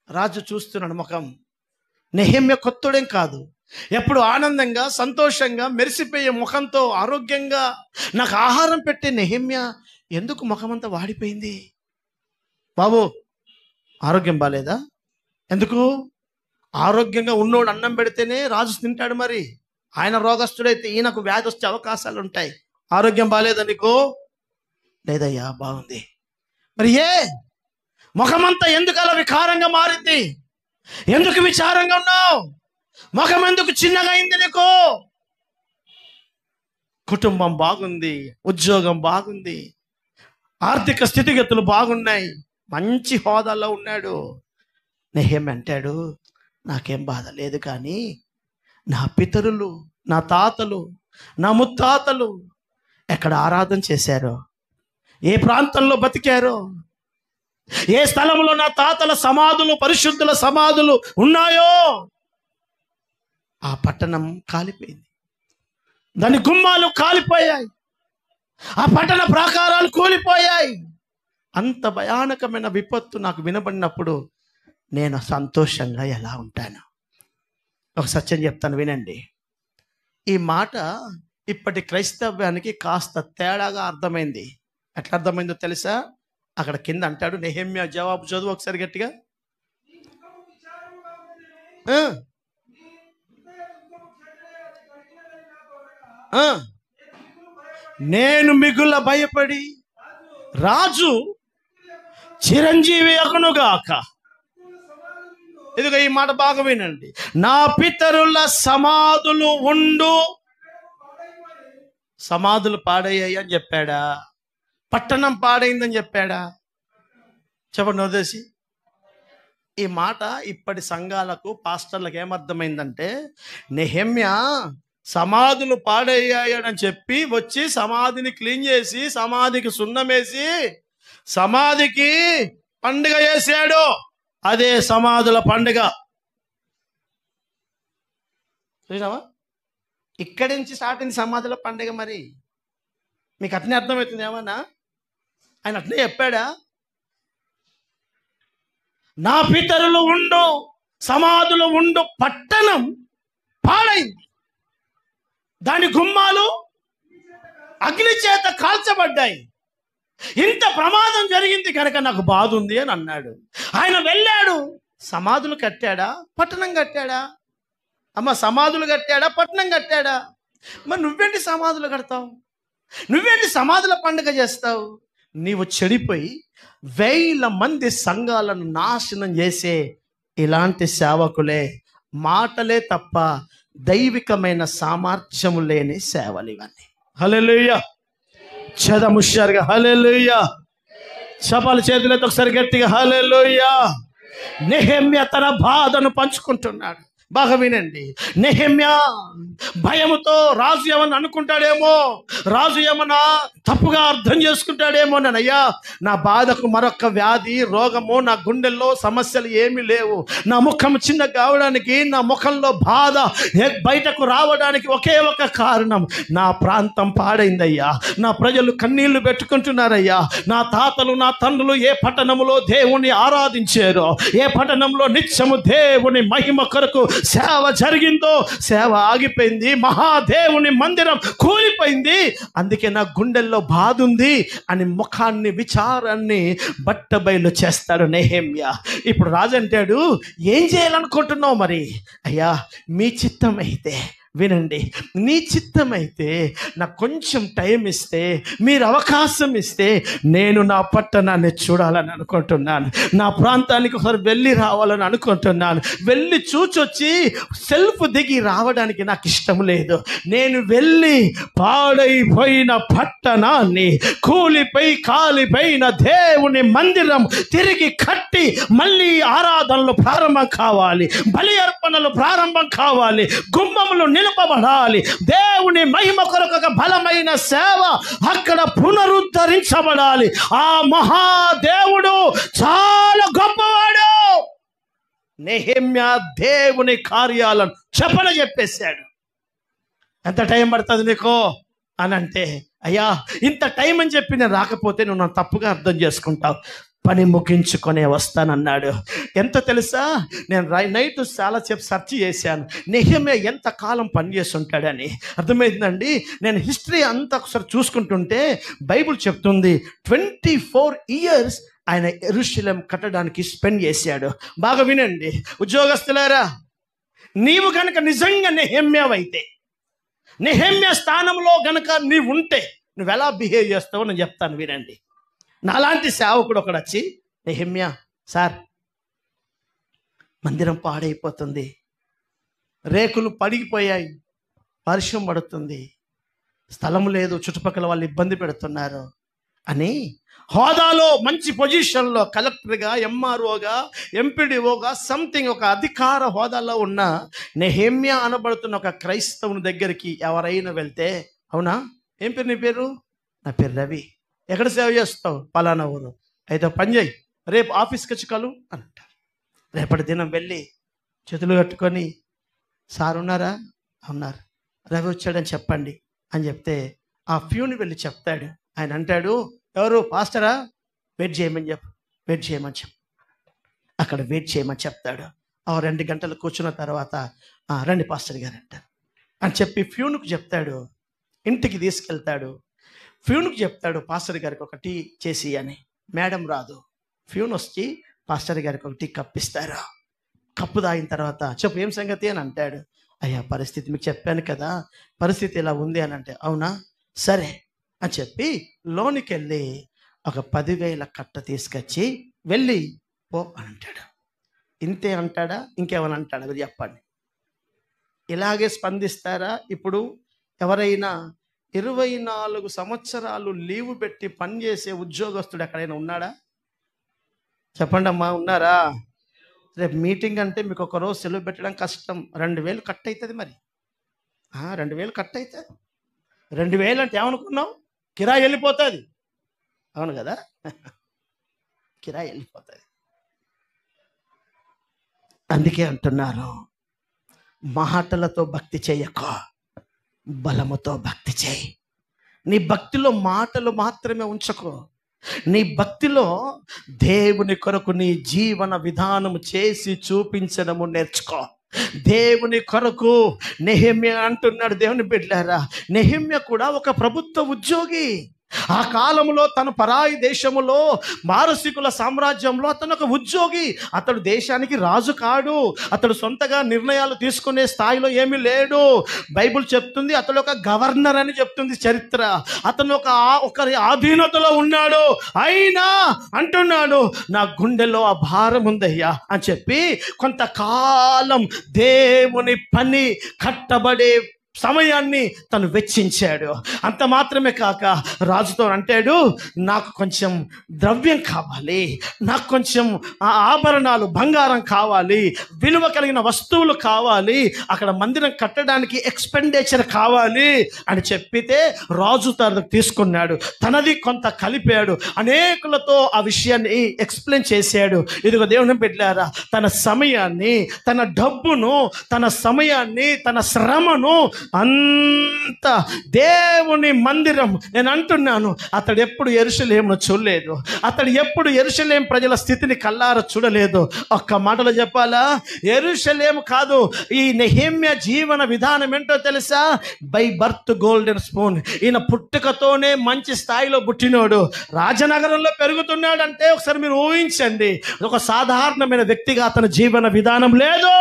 రాజు చూస్తున్నాడు ముఖం. నెహెమ్యా కొత్తడేం కాదు, ఎప్పుడు ఆనందంగా సంతోషంగా మెరిసిపోయే ముఖంతో ఆరోగ్యంగా నాకు ఆహారం పెట్టే నెహెమ్యా ఎందుకు ముఖమంతా వాడిపోయింది? బాబు ఆరోగ్యం బాలేదా? ఎందుకు? ఆరోగ్యంగా ఉన్నోడు అన్నం పెడితేనే రాజు తింటాడు. మరి ఆయన రోగస్తుడైతే ఈయనకు వ్యాధి వచ్చే అవకాశాలు ఉంటాయి. ఆరోగ్యం బాలేదా నీకు? లేదయ్యా, బాగుంది. మరి ముఖమంతా ఎందుకు అలా వికారంగా మారింది? ఎందుకు విచారంగా ఉన్నావు? ముఖం ఎందుకు చిన్నగా అయింది నీకు? కుటుంబం బాగుంది, ఉద్యోగం బాగుంది, ఆర్థిక స్థితిగతులు బాగున్నాయి, మంచి హోదాలో ఉన్నాడు. నెహెమ్యా అంటాడు, నాకేం బాధ లేదు, కానీ నా పితరులు, నా తాతలు, నా ముత్తాతలు ఎక్కడ ఆరాధన చేశారో, ఏ ప్రాంతంలో బతికారో, ఏ స్థలంలో నా తాతల సమాధులు, పరిశుద్ధుల సమాధులు ఉన్నాయో, ఆ పట్టణం కాలిపోయింది, దాని గుమ్మాలు కాలిపోయాయి, ఆ పట్టణ ప్రాకారాలు కూలిపోయాయి. అంత భయానకమైన విపత్తు నాకు వినబడినప్పుడు నేను సంతోషంగా ఎలా ఉంటాను? ఒక సత్యం చెప్తాను, వినండి. ఈ మాట ఇప్పటి క్రైస్తవ్యానికి కాస్త తేడాగా అర్థమైంది. ఎట్లా అర్థమైందో తెలుసా? అక్కడ కింద అంటాడు, నెహెమ్యా జవాబు చదువు ఒకసారి గట్టిగా. నేను మిగుల భయపడి రాజు చిరంజీవి అగునుగాక. ఇదిగో ఈ మాట బాగా వినండి. నా పితరుల సమాధులు ఉండు. సమాధులు పాడయ్యాయి అని చెప్పాడా? పట్టణం పాడైందని చెప్పాడా? చెప్పండి వదిలేసి. ఈ మాట ఇప్పటి సంఘాలకు, పాస్టర్లకు ఏమర్థమైందంటే, నెహెమ్యా సమాధులు పాడయ్యాయని చెప్పి వచ్చి సమాధిని క్లీన్ చేసి, సమాధికి సున్నమేసి, సమాధికి పండుగ చేశాడు. అదే సమాధుల పండుగ. చూసావా? ఇక్కడి నుంచి స్టార్ట్ అయింది సమాధుల పండుగ. మరి మీకు అట్నే అర్థమవుతుంది ఏమన్నా? ఆయన అట్నే చెప్పాడా? నా పితరులు ఉండు, సమాధులు ఉండు, పట్టణం పాడైంది, దాని గుమ్మాలు అగ్ని చేత కాల్చబడ్డాయి. ఇంత ప్రమాదం జరిగింది కనుక నాకు బాధ ఉంది అని అన్నాడు. ఆయన వెళ్ళాడు, సమాధులు కట్టాడా, పట్టణం కట్టాడా? అమ్మ, సమాధులు కట్టాడా, పట్టణం కట్టాడా? మరి నువ్వేంటి సమాధులు కడతావు? నువ్వేంటి సమాధుల పండుగ చేస్తావు? నీవు చెడిపోయి 1000 మంది సంఘాలను నాశనం చేసే ఇలాంటి సేవకులే. మాటలే తప్ప దైవికమైన సామర్థ్యము లేని సేవలు ఇవన్నీ. హల్లెలూయా. చదముషారుగా హల్లెలూయా. చపాల చేతులతో ఒకసారి గట్టిగా హల్లెలూయా. నెహెమ్యా తన బాధను పంచుకుంటున్నాడు. బాగా వినండి. నెహెమ్యా భయముతో రాజు ఏమన్నా అనుకుంటాడేమో, రాజు ఏమన్నా తప్పుగా అర్థం చేసుకుంటాడేమో, అయ్యా నా బాధకు మరొక వ్యాధి రోగము, నా గుండెల్లో సమస్యలు ఏమీ లేవు, నా ముఖం చిన్న కావడానికి, నా ముఖంలో బాధ బయటకు రావడానికి ఒకే ఒక కారణం, నా ప్రాంతం పాడైందయ్యా, నా ప్రజలు కన్నీళ్లు పెట్టుకుంటున్నారయ్యా, నా తాతలు నా తండ్రులు ఏ పట్టణంలో దేవుని ఆరాధించారో, ఏ పట్టణంలో నిత్యము దేవుని మహిమ కొరకు సేవ జరిగిందో సేవ ఆగిపోయింది, మహాదేవుని మందిరం కూలిపోయింది, అందుకే నా గుండెల్లో బాధ ఉంది అని ముఖాన్ని విచారాన్ని బట్టబయలు చేస్తాడు నెహెమ్యా. ఇప్పుడు రాజు అంటాడు, ఏం చేయాలనుకుంటున్నావు? మరి అయ్యా మీ చిత్తం అయితే వినండి, నీ చిత్తమైతే నాకు కొంచెం టైం ఇస్తే, మీరు అవకాశం ఇస్తే నేను నా పట్టణాన్ని చూడాలని అనుకుంటున్నాను, నా ప్రాంతానికి ఒకసారి వెళ్ళి రావాలని అనుకుంటున్నాను. వెళ్ళి చూచొచ్చి సెల్ఫ్ దిగి రావడానికి నాకు ఇష్టం లేదు. నేను వెళ్ళి పాడైపోయిన పట్టణాన్ని, కూలిపోయి కాలిపోయిన దేవుని మందిరం తిరిగి కట్టి మళ్ళీ ఆరాధనలు ప్రారంభం కావాలి, బలి అర్పణలు ప్రారంభం కావాలి, గుమ్మములు నిలపబడాలి, దేవుని మహిమ కొరకు ఒక బలమైన సేవ అక్కడ పునరుద్ధరించబడాలి. ఆ మహాదేవుడు చాలా గొప్పవాడు. నెహెమ్యా దేవుని కార్యాలను చెప్పేశాడు. ఎంత టైం పడుతుంది నీకు అని అంటే, అయ్యా ఇంత టైం అని చెప్పి నేను రాకపోతే నువ్వు నన్ను తప్పుగా అర్థం చేసుకుంటావు, పని ముగించుకొనే వస్తానన్నాడు. ఎంత తెలుసా, నేను నైట్ చాలా సేపు సెర్చ్ చేశాను నెహెమ్యా ఎంత కాలం పనిచేసి ఉంటాడని. అర్థమైందండి. నేను హిస్టరీ అంతా ఒకసారి చూసుకుంటుంటే బైబిల్ చెప్తుంది 24 years ఆయన యెరూషలేం కట్టడానికి స్పెండ్ చేశాడు. బాగా వినండి ఉద్యోగస్తులారా, నీవు గనక నిజంగా నెహెమ్యావైతే, నెహెమ్యా స్థానంలో గనక నీవు ఉంటే నువ్వు ఎలా బిహేవ్ చేస్తావో నేను చెప్తాను, వినండి. నాలాంటి సేవకుడు ఒకడు వచ్చి, నెహెమ్యా సార్ మందిరం పాడైపోతుంది, రేకులు పడిగిపోయాయి, వర్షం పడుతుంది, స్థలం లేదు, చుట్టుపక్కల వాళ్ళు ఇబ్బంది పెడుతున్నారు అని హోదాలో మంచి పొజిషన్లో కలెక్టర్గా, ఎంఆర్ఓగా, ఎంపీడీఓగా సంథింగ్ ఒక అధికార హోదాలో ఉన్న నెహెమ్యా అనబడుతున్న ఒక క్రైస్తవుని దగ్గరికి ఎవరైనా వెళ్తే, అవునా ఏం పేరు నీ పేరు? నా పేరు రవి. ఎక్కడ సేవ చేస్తావు? పలానా ఊరు. అయితే పని చేయి, రేపు ఆఫీస్కి వచ్చి కలు అని అంటారు. రేపటి దినం వెళ్ళి చేతులు కట్టుకొని, సార్ ఉన్నారా? ఉన్నారు. రవి వచ్చాడని చెప్పండి అని చెప్తే ఆ ఫ్యూని వెళ్ళి చెప్తాడు. ఆయన అంటాడు, ఎవరు? పాస్టరా? వెయిట్ చేయమని చెప్పు, వెయిట్ చేయమని చెప్పు. అక్కడ వెయిట్ చేయమని చెప్తాడు. 2 గంటలు కూర్చున్న తర్వాత రండి పాస్టర్ గారు అంటారు అని చెప్పి ఫ్యూన్కు చెప్తాడు. ఇంటికి తీసుకెళ్తాడు. ఫ్యూన్కి చెప్తాడు, పాస్టర్ గారికి ఒక టీ చేసి అని. మేడం రాదు, ఫ్యూన్ వచ్చి పాస్టర్ గారికి ఒక టీ కప్పిస్తారు. కప్పు తాగిన తర్వాత చెప్పు ఏం సంగతి అని అంటాడు. అయ్యా పరిస్థితి మీకు చెప్పాను కదా, పరిస్థితి ఇలా ఉంది అని అంటే, అవునా సరే అని చెప్పి లోనికి వెళ్ళి ఒక 10,000 కట్ట తీసుకొచ్చి వెళ్ళి పో అని అంటాడు. ఇంతే అంటాడా? ఇంకేమని అంటాడా? మీరు చెప్పండి. ఇలాగే స్పందిస్తారా? ఇప్పుడు ఎవరైనా 24 సంవత్సరాలు లీవ్ పెట్టి పనిచేసే ఉద్యోగస్తుడు ఎక్కడైనా ఉన్నాడా? చెప్పండి అమ్మా, ఉన్నారా? రేపు మీటింగ్ అంటే మీకు ఒక రోజు సెలవు పెట్టడం కష్టం. 2,000 కట్ అవుతుంది. మరి 2,000 కట్ అవుతుంది. 2,000 అంటే ఏమనుకున్నావు? కిరాయి వెళ్ళిపోతుంది. అవును కదా, కిరాయి వెళ్ళిపోతుంది. అందుకే అంటున్నారు, మాటలతో భక్తి చేయకో, బలముతో భక్తి చేయి. నీ భక్తిలో మాటలు మాత్రమే ఉంచకో, నీ భక్తిలో దేవుని కొరకు నీ జీవన విధానము చేసి చూపించడము నేర్చుకో. దేవుని కొరకు నెహెమ్యా అంటున్నాడు. దేవుని బిడ్డలారా, నెహెమ్యా కూడా ఒక ప్రభుత్వ ఉద్యోగి. ఆ కాలంలో తన పరాయి దేశములో మారసికుల సామ్రాజ్యంలో అతను ఒక ఉద్యోగి. అతడు దేశానికి రాజు కాడు. అతడు సొంతగా నిర్ణయాలు తీసుకునే స్థాయిలో ఏమీ లేడు. బైబిల్ చెప్తుంది అతడు ఒక గవర్నర్ అని చెప్తుంది చరిత్ర. అతను ఒకరి ఆధీనతలో ఉన్నాడు. అయినా అంటున్నాడు, నా గుండెలో ఆ భారం ఉందయ్యా అని చెప్పి కొంతకాలం దేవుని పని కట్టబడే సమయాన్ని తను వెచ్చించాడు. అంత మాత్రమే కాక రాజుతో అంటాడు, నాకు కొంచెం ద్రవ్యం కావాలి, నాకు కొంచెం ఆభరణాలు బంగారం కావాలి, విలువ కలిగిన వస్తువులు కావాలి, అక్కడ మందిరం కట్టడానికి ఎక్స్పెండిచర్ కావాలి అని చెప్పితే రాజు తనకు తీసుకున్నాడు. తనది కొంత కలిపాడు. అనేకులతో ఆ విషయాన్ని ఎక్స్ప్లెయిన్ చేశాడు. ఇదిగో దేవుని బిడ్డలారా, తన సమయాన్ని, తన డబ్బును, తన సమయాన్ని, తన శ్రమను అంత దేవుని మందిరం, నేను అంటున్నాను, అతడు ఎప్పుడు యెరూషలేమును చూడలేదు. అతడు ఎప్పుడు యెరూషలేం ప్రజల స్థితిని కల్లార చూడలేదు. ఒక్క మాటలో చెప్పాలా, యెరూషలేము కాదు, ఈ నెహెమ్యా జీవన విధానం ఏంటో తెలుసా? By birth golden spoon. ఈయన పుట్టుకతోనే మంచి స్థాయిలో పుట్టినోడు, రాజనగరంలో పెరుగుతున్నాడంటే ఒకసారి మీరు ఊహించండి. ఒక సాధారణమైన వ్యక్తిగా అతని జీవన విధానం లేదు.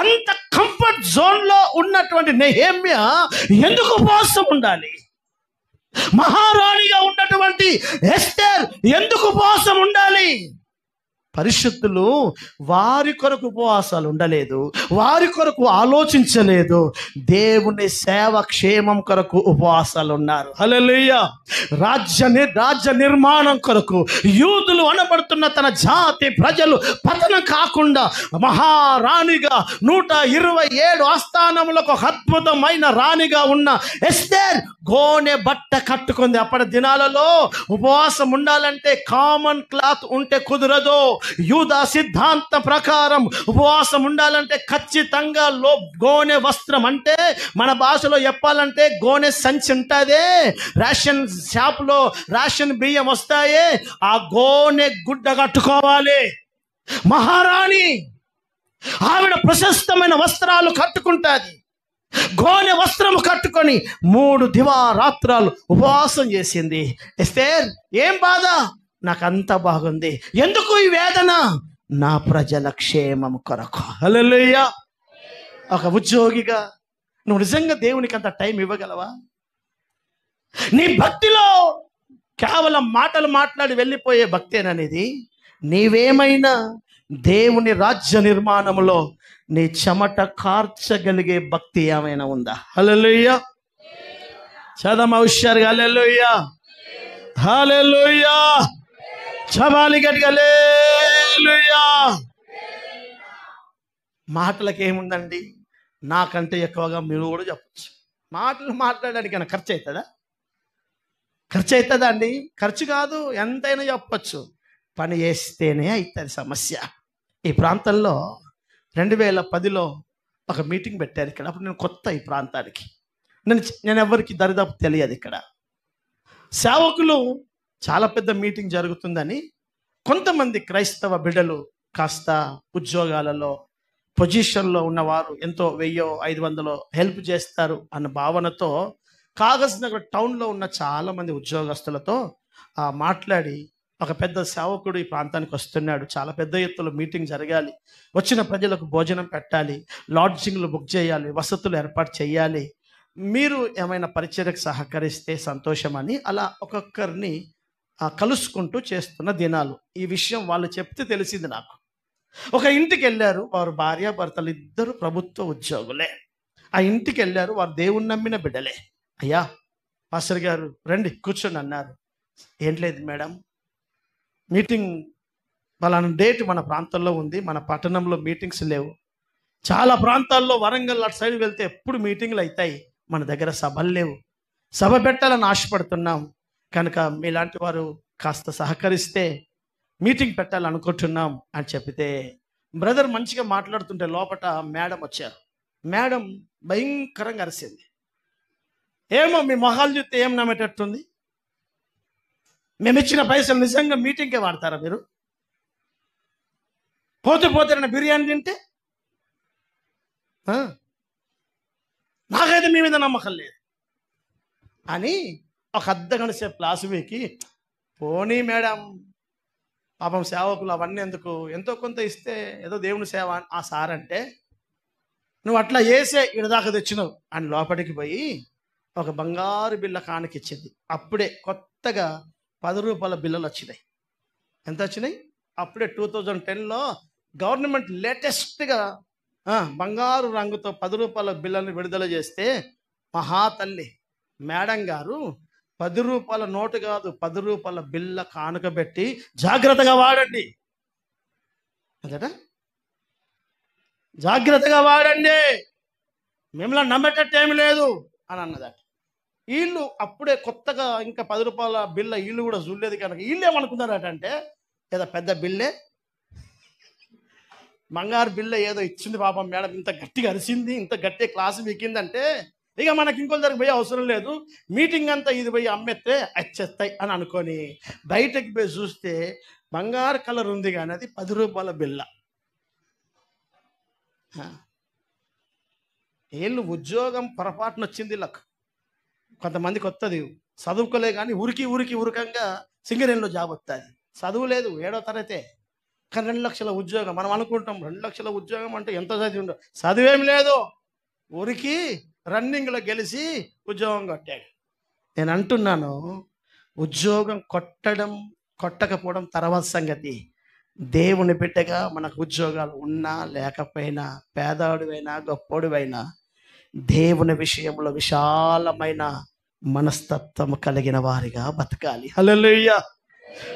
అంత కంఫర్ట్ జోన్ లో ఉన్నటువంటి నెహెమ్యా ఎందుకు ఉపవాసం ఉండాలి? మహారాణిగా ఉన్నటువంటి ఎస్తేర్ ఎందుకు ఉపవాసం ఉండాలి? పరిశుద్ధులు వారి కొరకు ఉపవాసాలు ఉండలేదు, వారి కొరకు ఆలోచించలేదు, దేవుని సేవ క్షేమం కొరకు ఉపవాసాలు ఉన్నారు. హల్లెలూయా. రాజ్య నిర్మాణం కొరకు యూదులు అనబడుతున్న తన జాతి ప్రజలు పతనం కాకుండా మహారాణిగా 127 ఆస్థానములకు అద్భుతమైన రాణిగా ఉన్న ఎస్తేర్ గోనె బట్ట కట్టుకుంది. అప్పటి దినాలలో ఉపవాసం ఉండాలంటే కామన్ క్లాత్ ఉంటే కుదరదు. యూదా సిద్ధాంత ప్రకారం ఉపవాసం ఉండాలంటే ఖచ్చితంగా గోనె వస్త్రం, అంటే మన భాషలో చెప్పాలంటే గోనె సంచి ఉంటుంది, రేషన్ షాప్లో రేషన్ బియ్యం వస్తాయి, ఆ గోనె గుడ్డ కట్టుకోవాలి. మహారాణి ఆవిడ ప్రశస్తమైన వస్త్రాలు కట్టుకుంటుంది. గోనె వస్త్రము కట్టుకొని 3 దివారాత్రాలు ఉపవాసం చేసింది. ఎస్తేర్, ఏం బాధ? నాకంత బాగుంది. ఎందుకు ఈ వేదన? నా ప్రజల క్షేమం కొరకు. హల్లెలూయా. ఒక ఉద్యోగిగా నువ్వు నిజంగా దేవునికి అంత టైం ఇవ్వగలవా? నీ భక్తిలో కేవలం మాటలు మాట్లాడి వెళ్ళిపోయే భక్తేననేది? నీవేమైనా దేవుని రాజ్య నిర్మాణంలో నీ చెమట కార్చగలిగే భక్తి ఏమైనా ఉందా? హల్లెలూయా. చదమ హుషారుగా హల్లెలూయా, హల్లెలూయా. చవాలి గట్టిగా హల్లెలూయా. మాటలకు ఏముందండి? నాకంటే ఎక్కువగా మీరు కూడా చెప్పచ్చు. మాటలు మాట్లాడడానికి ఖర్చు అవుతుందా? ఖర్చు అవుతుందా అండి? ఖర్చు కాదు, ఎంతైనా చెప్పచ్చు. పని చేస్తేనే అవుతుంది సమస్య. ఈ ప్రాంతంలో 2010లో ఒక మీటింగ్ పెట్టారు ఇక్కడ. అప్పుడు నేను కొత్త ఈ ప్రాంతానికి, నేను ఎవరికి దరిదాపు తెలియదు. ఇక్కడ సేవకులు చాలా పెద్ద మీటింగ్ జరుగుతుందని కొంతమంది క్రైస్తవ బిడ్డలు కాస్త ఉద్యోగాలలో పొజిషన్లో ఉన్నవారు ఎంతో 1000-500 హెల్ప్ చేస్తారు అన్న భావనతో కాగజ్ నగర్ టౌన్లో ఉన్న చాలామంది ఉద్యోగస్తులతో మాట్లాడి, ఒక పెద్ద సేవకుడు ఈ ప్రాంతానికి వస్తున్నాడు, చాలా పెద్ద ఎత్తులో మీటింగ్ జరగాలి, వచ్చిన ప్రజలకు భోజనం పెట్టాలి, లాడ్జింగ్లు బుక్ చేయాలి, వసతులు ఏర్పాటు చేయాలి, మీరు ఏమైనా పరిచర్యకు సహకరిస్తే సంతోషమని అలా ఒక్కొక్కరిని కలుసుకుంటూ చేస్తున్న దినాలు. ఈ విషయం వాళ్ళు చెప్తే తెలిసింది నాకు. ఒక ఇంటికి వెళ్ళారు, వారు భార్యాభర్తలు ఇద్దరు ప్రభుత్వ ఉద్యోగులే. ఆ ఇంటికి వెళ్ళారు, వారు దేవుణ్ణి నమ్మిన బిడ్డలే. అయ్యా పాస్టర్ గారు రండి కూర్చొని అన్నారు. ఏం లేదు మేడం, మీటింగ్ పలానా డేట్ మన ప్రాంతంలో ఉంది, మన పట్టణంలో మీటింగ్స్ లేవు. చాలా ప్రాంతాల్లో వరంగల్ అటు సైడ్ వెళ్తే ఎప్పుడు మీటింగ్లు అవుతాయి, మన దగ్గర సభలు లేవు, సభ పెట్టాలని ఆశపడుతున్నాం, కనుక మీలాంటి వారు కాస్త సహకరిస్తే మీటింగ్ పెట్టాలనుకుంటున్నాం అని చెప్పితే, బ్రదర్ మంచిగా మాట్లాడుతుంటే లోపట మేడం వచ్చారు. మేడం భయంకరంగా అరిసింది. ఏమో మీ మొహాలు చూస్తే ఏం నమ్మేటట్టుంది? మేము ఇచ్చిన పైసలు నిజంగా మీటింగ్కే వాడతారా మీరు? పోతే బిర్యానీ తింటే నాకైతే మీ మీద నమ్మకం లేదు అని ఒక అర్ధగంట సేపు క్లాసు వీకి పోనీ మేడం పాపం సేవకులు అవన్నీ ఎందుకు, ఎంతో కొంత ఇస్తే ఏదో దేవుని సేవ ఆ సార్ అంటే, నువ్వు అట్లా చేసే ఇడదాకా తెచ్చినావు అని లోపలికి పోయి ఒక బంగారు బిళ్ళ కానుకిచ్చింది. అప్పుడే కొత్తగా 10 రూపాయల బిళ్ళలు వచ్చినాయి. ఎంత వచ్చినాయి? అప్పుడే 2010లో గవర్నమెంట్ లేటెస్ట్గా బంగారు రంగుతో 10 రూపాయల బిళ్ళని విడుదల చేస్తే మహాతల్లి మేడం గారు 10 రూపాయల నోటు కాదు 10 రూపాయల బిళ్ళ కానుక పెట్టి జాగ్రత్తగా వాడండి అంతట, జాగ్రత్తగా వాడండి, మిమ్మల్ని నమ్మేటట్టు ఏమి లేదు అని అన్నదట. వీళ్ళు అప్పుడే కొత్తగా ఇంకా 10 రూపాయల బిళ్ళ వీళ్ళు కూడా చూడలేదు కనుక వీళ్ళు ఏమనుకున్నారట అంటే, ఏదో పెద్ద బిల్లే, బంగారు బిల్ల ఏదో ఇచ్చింది పాపం మేడం, ఇంత గట్టిగా అరిసింది, ఇంత గట్టిగా క్లాసు వీకిందంటే ఇక మనకి ఇంకొక దగ్గర పోయి అవసరం లేదు, మీటింగ్ అంతా ఇది పోయి అమ్మేస్తే వచ్చేస్తాయి అని అనుకొని బయటకు పోయి చూస్తే బంగారు కలర్ ఉంది కానీ అది 10 రూపాయల బిల్ల. వీళ్ళు ఉద్యోగం పొరపాటున వచ్చింది వీళ్ళకు. కొంతమందికి వస్తుంది, చదువుకోలే కానీ ఉరికంగా సింగరేణిలో జాబ్ వస్తుంది, చదువు లేదు 7వ తరగతే కానీ 2 లక్షల ఉద్యోగం. మనం అనుకుంటాం 2 లక్షల ఉద్యోగం అంటే ఎంత చదివి ఉండవు, చదివేం లేదు, ఊరికి రన్నింగ్లో గెలిచి ఉద్యోగం కొట్టాడు. నేను అంటున్నాను, ఉద్యోగం కొట్టకపోవడం తర్వాత సంగతి. దేవుని బిడ్డగా మనకు ఉద్యోగాలు ఉన్నా లేకపోయినా, పేదవాడివైనా గొప్పోడివైనా, దేవుని విషయంలో విశాలమైన మనస్తత్వం కలిగిన వారిగా బతకాలి. హల్లెలూయా.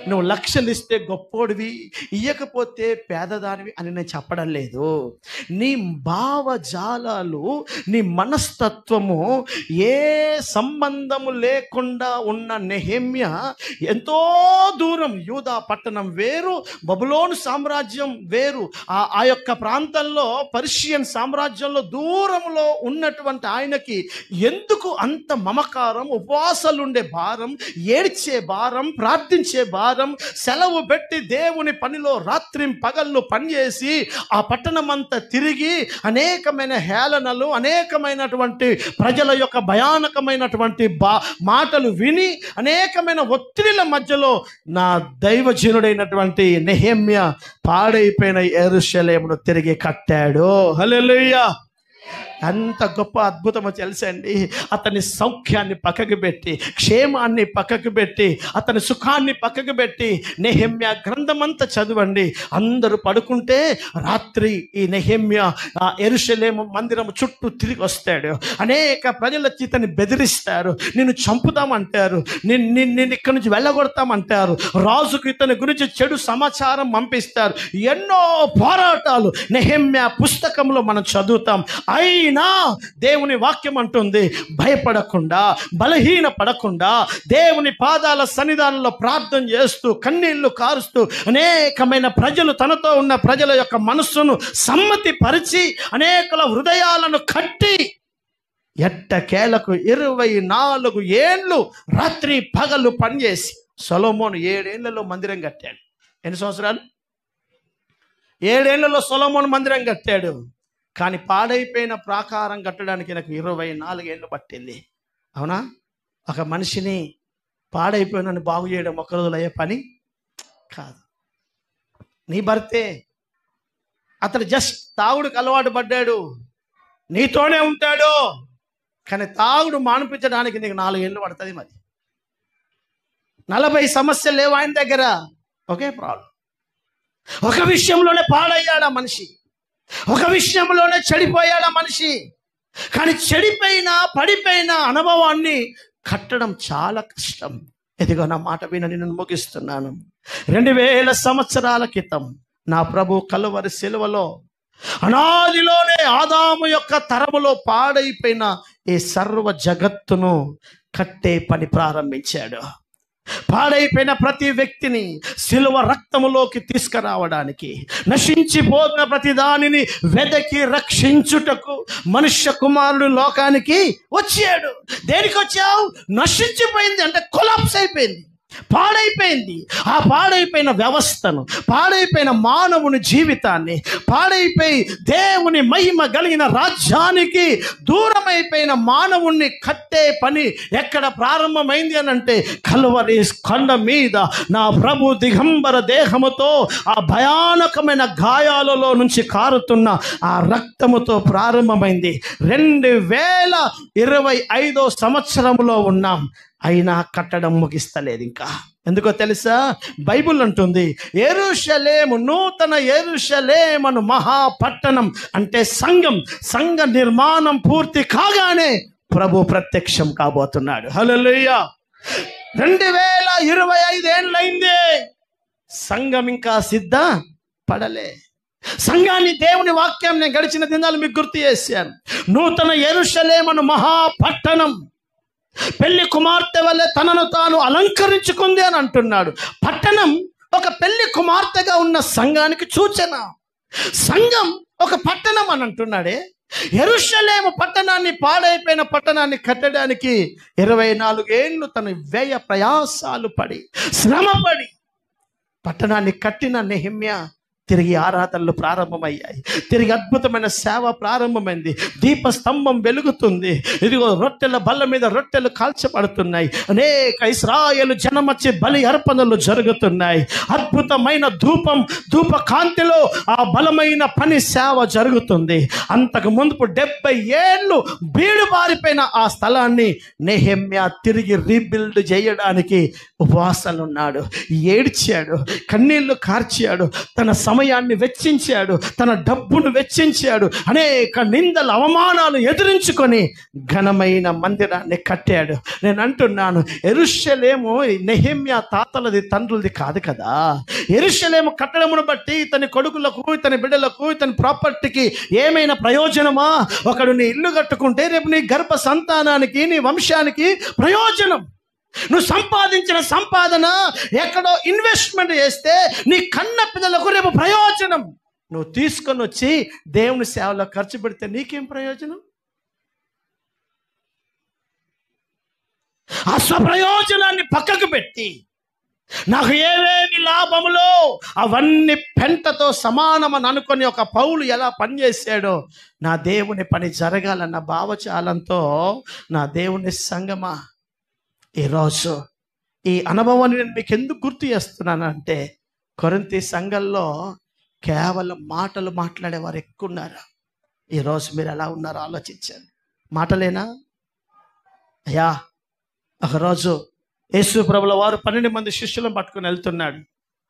నువ్వు లక్షలు ఇస్తే గొప్పోడివి, ఇయ్యకపోతే పేదదానివి అని నేను చెప్పడం లేదు. నీ భావజాలాలు, నీ మనస్తత్వము ఏ సంబంధము లేకుండా ఉన్న నెహెమ్యా ఎంతో దూరం, యూదా పట్టణం వేరు, బబులోను సామ్రాజ్యం వేరు, ఆ యొక్క ప్రాంతంలో పర్షియన్ సామ్రాజ్యంలో దూరంలో ఉన్నటువంటి ఆయనకి ఎందుకు అంత మమకారం, ఉపవాసాలుండే భారం, ఏడ్చే భారం, ప్రార్థించే భారం, సెలవు పెట్టి దేవుని పనిలో రాత్రి పగళ్ళు పనిచేసి ఆ పట్టణం అంతా తిరిగి అనేకమైన హేళనలు, అనేకమైనటువంటి ప్రజల యొక్క భయానకమైనటువంటి మాటలు విని అనేకమైన ఒత్తిడిల మధ్యలో నా దైవజనుడైనటువంటి నెహెమ్యా పాడైపోయిన యెరూషలేమును తిరిగి కట్టాడు. హల్లెలూయా. అంత గొప్ప అద్భుతమో తెలుసండి. అతని సౌఖ్యాన్ని పక్కకు పెట్టి, క్షేమాన్ని పక్కకు పెట్టి, అతని సుఖాన్ని పక్కకు పెట్టి నెహెమ్యా గ్రంథమంతా చదవండి. అందరూ పడుకుంటే రాత్రి ఈ నెహెమ్యా యెరూషలేము మందిరం చుట్టూ తిరిగి వస్తాడు. అనేక ప్రజల చేతని బెదిరిస్తారు, నిన్ను చంపుతామంటారు, నిన్ను ఇక్కడి నుంచి వెళ్ళగొడతామంటారు, రాజుకు ఇతని గురించి చెడు సమాచారం పంపిస్తారు. ఎన్నో పోరాటాలు నెహెమ్యా పుస్తకంలో మనం చదువుతాం. అయినా దేవుని వాక్యం అంటుంది, భయపడకుండా, బలహీన పడకుండా, దేవుని పాదాల సన్నిధానంలో ప్రార్థన చేస్తూ, కన్నీళ్లు కారుస్తూ, అనేకమైన ప్రజలు, తనతో ఉన్న ప్రజల యొక్క మనస్సును సమ్మతి పరిచి, అనేకల హృదయాలను కట్టి, ఎట్టకేలకు 24 ఏళ్ళు రాత్రి పగలు పనిచేసి సొలొమోను 7 ఏళ్లలో మందిరం కట్టాడు. ఎన్ని సంవత్సరాలు? 7 ఏళ్లలో సొలొమోను మందిరం కట్టాడు. కానీ పాడైపోయిన ప్రాకారం కట్టడానికి నాకు 24 ఏళ్ళు పట్టింది. అవునా? ఒక మనిషిని పాడైపోయినని బాగు చేయడం ఒక రోజులో అయ్యే పని కాదు. నీ భర్తే, అతను జస్ట్ తాగుడుకు అలవాటు పడ్డాడు, నీతోనే ఉంటాడు, కానీ తాగుడు మానిపించడానికి నీకు 4 ఏళ్ళు పడుతుంది. మరి 40 సమస్యలు లేవు ఆయన దగ్గర, ఒకే ప్రాబ్లం. ఒక విషయంలోనే పాడయ్యాడు ఆ మనిషి, ఒక విషయంలోనే చెడిపోయాడు ఆ మనిషి. కానీ పడిపోయిన అనుభవాన్ని కట్టడం చాలా కష్టం. ఇదిగో నా మాట వినని నేను ముగిస్తున్నాను. 2000 సంవత్సరాల క్రితం నా ప్రభు కలువరి సిలువలో అనాదిలోనే ఆదాము యొక్క తరములో పాడైపోయిన ఈ సర్వ జగత్తును కట్టే పని ప్రారంభించాడు. పాడైపోయిన ప్రతి వ్యక్తిని సిలువ రక్తములోకి తీసుకురావడానికి, నశించిపోతున్న ప్రతి దానిని వెదకి రక్షించుటకు మనుష్య కుమారుడు లోకానికి వచ్చాడు. దేనికి వచ్చావు? నశించిపోయింది అంటే కొలాప్స్ అయిపోయింది. పాడైపోయింది. ఆ పాడైపోయిన వ్యవస్థను, పాడైపోయిన మానవుని జీవితాన్ని, పాడైపోయి దేవుని మహిమ కలిగిన రాజ్యానికి దూరమైపోయిన మానవుణ్ణి కట్టే పని ఎక్కడ ప్రారంభమైంది అని అంటే కల్వరి కొండ మీద నా ప్రభు దిగంబర దేహముతో ఆ భయానకమైన గాయాలలో నుంచి కారుతున్న ఆ రక్తముతో ప్రారంభమైంది. 2025 సంవత్సరంలో ఉన్నాం, అయినా కట్టడం ముగిస్తలేదు ఇంకా. ఎందుకో తెలుసా? బైబిల్ అంటుంది, యెరూషలేము, నూతన యెరూషలేమను మహాపట్టణం అంటే సంఘ నిర్మాణం పూర్తి కాగానే ప్రభు ప్రత్యక్షం కాబోతున్నాడు. హల్లెలూయా. 2025 ఏళ్ళైంది, సంఘం ఇంకా పడలే. సంఘాన్ని, దేవుని వాక్యం నేను గడిచిన దినాలు మీకు గుర్తు చేశాను. నూతన యెరూషలేమను మహాపట్టణం పెళ్లి కుమార్తె వల్లే తనను తాను అలంకరించుకుంది అని అంటున్నాడు. పట్టణం ఒక పెళ్లి కుమార్తెగా ఉన్న సంఘానికి సూచన. సంఘం ఒక పట్టణం అని అంటున్నాడే. యెరూషలేము పట్టణాన్ని, పాడైపోయిన పట్టణాన్ని కట్టడానికి 24 ఏళ్ళు తన వ్యయ ప్రయాసాలు పడి, శ్రమపడి పట్టణాన్ని కట్టిన నెహెమ్యా తిరిగి ఆరాధనలు ప్రారంభమయ్యాయి. తిరిగి అద్భుతమైన సేవ ప్రారంభమైంది. దీపస్తంభం వెలుగుతుంది. ఇదిగో రొట్టెల బల్ల మీద రొట్టెలు కాల్చబడుతున్నాయి. అనేక ఇశ్రాయేలు జనమచ్చి బలి అర్పణలు జరుగుతున్నాయి. అద్భుతమైన ధూప కాంతిలో ఆ బలమైన పని సేవ జరుగుతుంది. అంతకు ముందు 70 ఏళ్ళు బీడు బారిపోయిన ఆ స్థలాన్ని నెహెమ్యా తిరిగి రీబిల్డ్ చేయడానికి ఉపవాసాలున్నాడు, ఏడ్చాడు, కన్నీళ్లు కార్చాడు, తన సమయాన్ని వెచ్చించాడు, తన డబ్బును వెచ్చించాడు, అనేక నిందలు అవమానాలు ఎదిరించుకొని ఘనమైన మందిరాన్ని కట్టాడు. నేను అంటున్నాను, యెరూషలేము నెహెమ్యా తాతలది, తండ్రులది కాదు కదా. యెరూషలేము కట్టడమును బట్టి ఇతని కొడుకులకు, ఇతని బిడ్డలకు, ఇతని ప్రాపర్టీకి ఏమైనా ప్రయోజనమా? ఒకడు నీ ఇల్లు కట్టుకుంటే రేపు నీ గర్భ సంతానానికి, నీ వంశానికి ప్రయోజనం. నువ్వు సంపాదించిన సంపాదన ఎక్కడో ఇన్వెస్ట్మెంట్ చేస్తే నీ కన్న పిల్లలకు రేపు ప్రయోజనం. నువ్వు తీసుకొని వచ్చి దేవుని సేవలో ఖర్చు పెడితే నీకేం ప్రయోజనం? ఆ స్వప్రయోజనాన్ని పక్కకు పెట్టి నాకు ఏవేవి లాభములో అవన్నీ పెంటతో సమానమని అనుకొని ఒక పౌలు ఎలా పనిచేశాడో, నా దేవుని పని జరగాలన్న భావజాలంతో నా దేవుని సంగమా, ఈరోజు ఈ అనుభవాన్ని నేను మీకు ఎందుకు గుర్తు చేస్తున్నానంటే, కొరింథీ సంఘంలో కేవలం మాటలు మాట్లాడేవారు ఎక్కువ ఉన్నారు. ఈరోజు మీరు ఎలా ఉన్నారో ఆలోచించండి. మాటలేనా? అయ్యా, ఒకరోజు యేసు ప్రభుల వారు 12 మంది శిష్యులను పట్టుకుని వెళ్తున్నాడు.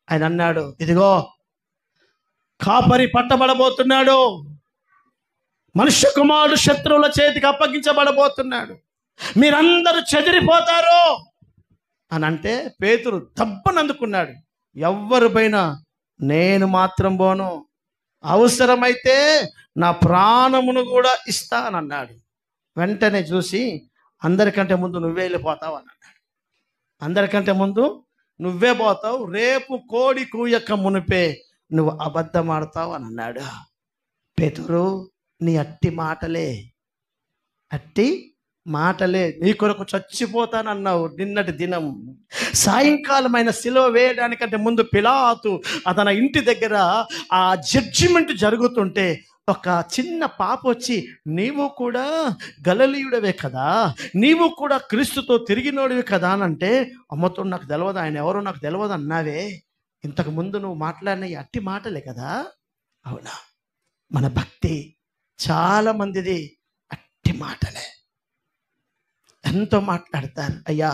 ఆయన అన్నాడు, ఇదిగో కాపరి పట్టబడబోతున్నాడు, మనుష్య కుమారుడు శత్రువుల చేతికి అప్పగించబడబోతున్నాడు, మీరందరూ చెదిరిపోతారు అని అంటే పేతురు దబ్బనందుకున్నాడు. ఎవ్వరు పోయినా నేను మాత్రం పోను, అవసరమైతే నా ప్రాణమును కూడా ఇస్తానన్నాడు. వెంటనే చూసి అందరికంటే ముందు నువ్వే వెళ్ళిపోతావు అని అన్నాడు. అందరికంటే ముందు నువ్వే పోతావు, రేపు కోడి కూయక మునిపే నువ్వు అబద్ధం ఆడతావు అని అన్నాడు. పేతురు, నీ అట్టి మాటలే నీ కొరకు చచ్చిపోతానన్నావు. నిన్నటి దినం సాయంకాలమైన సిలువ వేయడానికంటే ముందు పిలాతు తన ఇంటి దగ్గర ఆ జడ్జిమెంట్ జరుగుతుంటే ఒక చిన్న పాప వచ్చి, నీవు కూడా గలిలయుడవే కదా, నీవు కూడా క్రీస్తుతో తిరిగినోడివి కదా అని అంటే, అమ్మతో నాకు తెలియదు, ఆయన ఎవరో నాకు తెలియదు అన్నావే, ఇంతకు ముందు నువ్వు మాట్లాడిన అట్టి మాటలే కదా. అవునా? మన భక్తి చాలా మందిది అట్టి మాటలే. ఎంతో మాట్లాడతారు, అయ్యా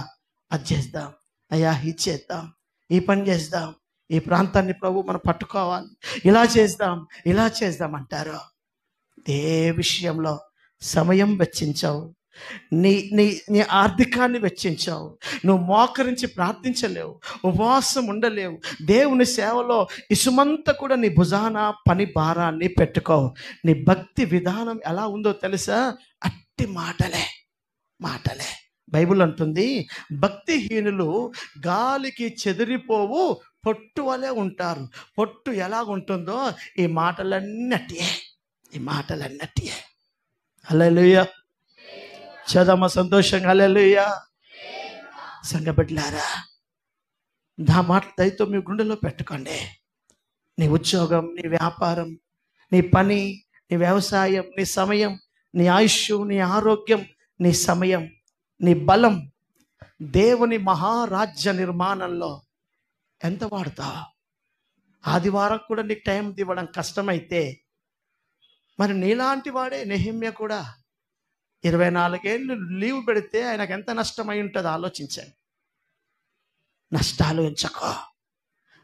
అది చేద్దాం, అయ్యా ఇది చేద్దాం, ఈ పని చేద్దాం, ఈ ప్రాంతాన్ని ప్రభు మనం పట్టుకోవాలి, ఇలా చేద్దాం అంటారు. ఏ విషయంలో సమయం వెచ్చించావు, నీ ఆర్థికాన్ని వెచ్చించావు, నువ్వు మోకరించి ప్రార్థించలేవు, ఉపవాసం ఉండలేవు, దేవుని సేవలో ఇసుమంతా కూడా నీ భుజాన పని భారాన్ని పెట్టుకోవు. నీ భక్తి విధానం ఎలా ఉందో తెలుసా? అట్టి మాటలే. బైబిల్ అంటుంది, భక్తిహీనులు గాలికి చెదిరిపోవు పొట్టు వలె ఉంటారు. పొట్టు ఎలా ఉంటుందో ఈ మాటలన్నటియే. హల్లెలూయా. చదమ సంతోషంగా హల్లెలూయా. సంఘ బిడ్డలారా, నా మాట దయతో మీ గుండెలో పెట్టుకోండి. నీ ఉద్యోగం, నీ వ్యాపారం, నీ పని, నీ వ్యవసాయం, నీ సమయం, నీ ఆయుష్, నీ ఆరోగ్యం, నీ సమయం, నీ బలం దేవుని మహారాజ్య నిర్మాణంలో ఎంత వాడతావు? ఆదివారం కూడా నీకు టైం ఇవ్వడం కష్టమైతే మరి నీలాంటి వాడే నెహెమ్యా కూడా 24 ఏళ్ళు లీవ్ పెడితే ఆయనకు ఎంత నష్టమై ఉంటుందో ఆలోచించండి. నష్టాలు ఎంచకో,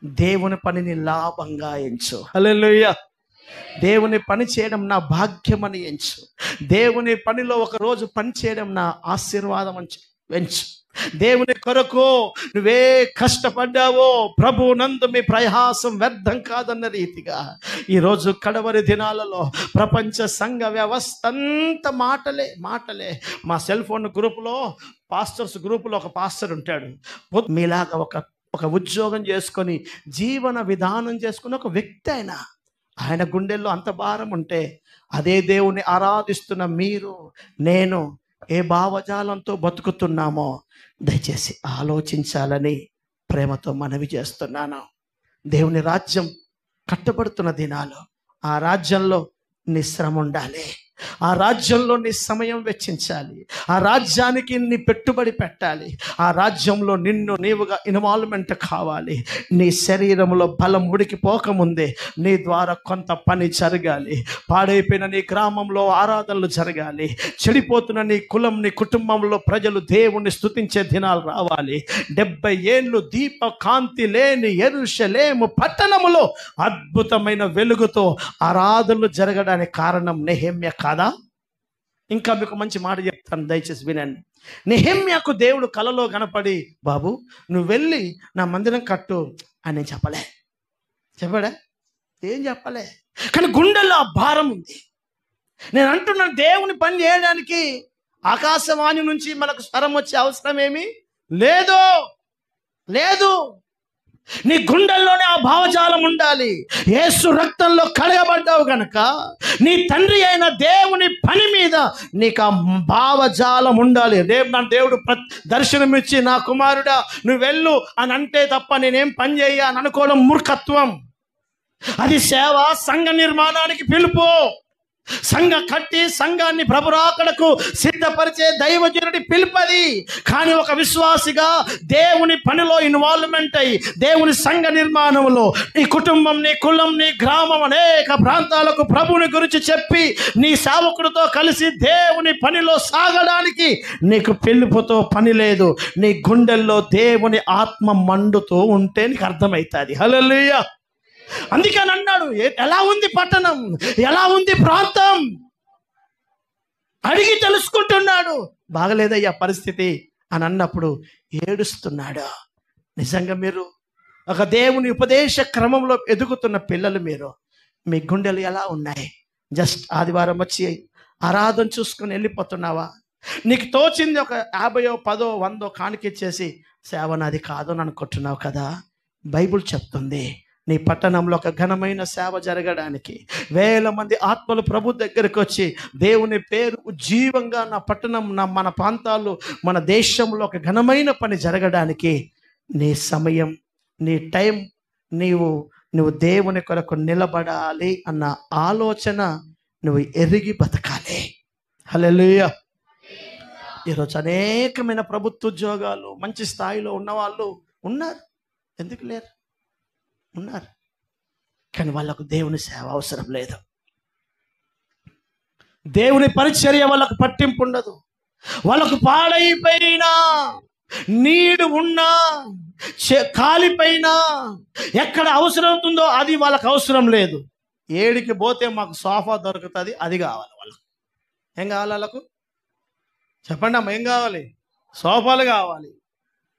దేవుని పనిని లాభంగా ఎంచు. హల్లెలూయా. దేవుని పని చేయడం నా భాగ్యమని ఎంచు. దేవుని పనిలో ఒక రోజు పని చేయడం నా ఆశీర్వాదం ఎంచు. దేవుని కొరకు నువ్వే కష్టపడ్డావో ప్రభు నందు మీ ప్రయాసం వ్యర్థం కాదన్న రీతిగా ఈరోజు కడవరి దినాలలో ప్రపంచ సంఘ వ్యవస్థ అంత మాటలే. మా సెల్ ఫోన్ గ్రూపులో, పాస్టర్స్ గ్రూపులో ఒక పాస్టర్ ఉంటాడు. మీలాగా ఒక ఉద్యోగం చేసుకొని జీవన విధానం చేసుకుని ఒక వ్యక్తి ఆయన గుండెల్లో అంత భారం ఉంటే అదే దేవుని ఆరాధిస్తున్న మీరు, నేను ఏ భావజాలంతో బతుకుతున్నామో దయచేసి ఆలోచించాలని ప్రేమతో మనవి చేస్తున్నాను. దేవుని రాజ్యం కట్టబడుతున్న దినాలు, ఆ రాజ్యంలో నీ శ్రమ ఉండాలి, ఆ రాజ్యంలో నీ సమయం వెచ్చించాలి, ఆ రాజ్యానికి నీ పెట్టుబడి పెట్టాలి, ఆ రాజ్యంలో నీవుగా ఇన్వాల్వ్మెంట్ కావాలి. నీ శరీరంలో బలం ఉడికిపోకముందే నీ ద్వారా కొంత పని జరగాలి. పాడైపోయిన నీ గ్రామంలో ఆరాధనలు జరగాలి. చెడిపోతున్న నీ కులం, నీ కుటుంబంలో ప్రజలు దేవుణ్ణి స్తుతించే దినాలు రావాలి. 70 ఏళ్ళు దీప కాంతి లేని యెరూషలేము పట్టణములో అద్భుతమైన వెలుగుతో ఆరాధనలు జరగడానికి కారణం నెహెమ్యా కాదా? ఇంకా మీకు మంచి మాట చెప్తాను, దయచేసి వినండి. నెహెమ్యాకు దేవుడు కలలో కనపడి, బాబు నువ్వు వెళ్ళి నా మందిరం కట్టు అని నేను చెప్పాడా? ఏం చెప్పలే. కానీ గుండెల్లో ఆ భారం ఉంది. నేను అంటున్నాను, దేవుని పని చేయడానికి ఆకాశవాణి నుంచి మనకు స్వరం వచ్చే అవసరం ఏమీ లేదు. నీ గుండెల్లోనే ఆ భావజాలం ఉండాలి. యేసు రక్తంలో కడగబడ్డావు గనక నీ తండ్రి అయిన దేవుని పని మీద నీకు ఆ భావజాలం ఉండాలి. దేవుడు దర్శనమిచ్చి, నా కుమారుడా నువ్వు వెళ్ళు అని అంటే తప్ప నేనేం పని చేయ అని అనుకోవడం మూర్ఖత్వం. అది సేవ, సంఘ నిర్మాణానికి పిలుపు. సంఘాన్ని ప్రభురాకడకు సిద్ధపరిచే దైవజనుడి పిలుపది. కానీ ఒక విశ్వాసిగా దేవుని పనిలో ఇన్వాల్వ్మెంట్ అయ్యి దేవుని సంఘ నిర్మాణంలో నీ కుటుంబం, నీ కులం, నీ గ్రామం అనేక ప్రాంతాలకు ప్రభుని గురించి చెప్పి నీ సేవకుడితో కలిసి దేవుని పనిలో సాగడానికి నీకు పిలుపుతో పని లేదు. నీ గుండెల్లో దేవుని ఆత్మ మండుతూ ఉంటే నీకు అర్థమవుతుంది. హల్లెలూయా. అందుకని అన్నాడు, ఎలా ఉంది పట్టణం, ఎలా ఉంది ప్రాంతం అడిగి తెలుసుకుంటున్నాడు. బాగలేదయ్యా పరిస్థితి అని అన్నప్పుడు ఏడుస్తున్నాడు. నిజంగా మీరు ఒక దేవుని ఉపదేశ క్రమంలో ఎదుగుతున్న పిల్లలు, మీ గుండెలు ఎలా ఉన్నాయి? జస్ట్ ఆదివారం వచ్చి ఆరాధన చూసుకొని వెళ్ళిపోతున్నావా? నీకు తోచింది ఒక 50, 10, 100 కానుకిచ్చేసి సేవ నాది కాదు అని అనుకుంటున్నావు కదా? బైబిల్ చెప్తుంది, నీ పట్టణంలో ఒక ఘనమైన సేవ జరగడానికి, వేల మంది ఆత్మలు ప్రభు దగ్గరికి వచ్చి దేవుని పేరు ఉజ్జీవంగా నా పట్టణం, మన ప్రాంతాలు, మన దేశంలో ఒక ఘనమైన పని జరగడానికి నీ సమయం, నీ టైం, నువ్వు దేవుని కొరకు నిలబడాలి అన్న ఆలోచన నువ్వు ఎరిగి బతకాలి. హల్లెలూయా. ఈరోజు అనేకమైన ప్రభుత్వ ఉద్యోగాలు, మంచి స్థాయిలో ఉన్నవాళ్ళు ఉన్నారు. ఎందుకు లేరు? ఉన్నారు. కానీ వాళ్ళకు దేవుని సేవ అవసరం లేదు. దేవుని పరిచర్య వాళ్ళకు పట్టింపు ఉండదు. వాళ్ళకు పాడైపోయినా, నీడు ఉన్నా, కాలిపోయినా, ఎక్కడ అవసరం అవుతుందో అది వాళ్ళకు అవసరం లేదు. ఏడికి పోతే మాకు సోఫా దొరుకుతుంది, అది కావాలి వాళ్ళకు. ఏం కావాలి వాళ్ళకు? చెప్పండి అమ్మ, ఏం కావాలి? సోఫాలు కావాలి.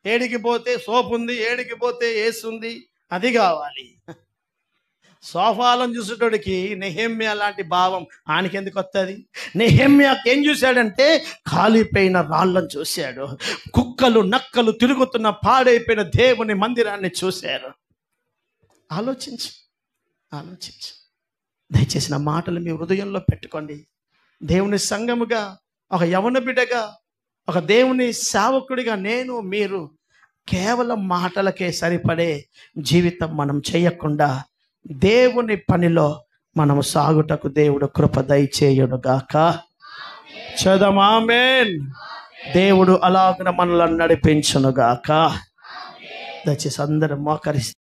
ఏడికి పోతే సోపు ఉంది, ఏడికి పోతే ఏసి ఉంది, అది కావాలి. సోఫాలను చూసేటోడికి నెహెమ్యా లాంటి భావం ఆయనకి ఎందుకు వస్తుంది? నెహెమ్యా ఏం చూశాడంటే కాలిపోయిన రాళ్ళను చూశాడు. కుక్కలు నక్కలు తిరుగుతున్న పాడైపోయిన దేవుని మందిరాన్ని చూశారు. ఆలోచించు. దయచేసి నా మాటలు మీ హృదయంలో పెట్టుకోండి. దేవుని సంఘముగా, ఒక యవన బిడ్డగా, ఒక దేవుని సేవకుడిగా మీరు కేవలం మాటలకే సరిపడే జీవితం మనం చేయకుండా దేవుని పనిలో మనము సాగుటకు దేవుడు కృప దయచేయును గాక. చదమామేన్. దేవుడు అలాగ మనలను నడిపించును గాక. దయచేసి అందరూ మోకరిస్తారు.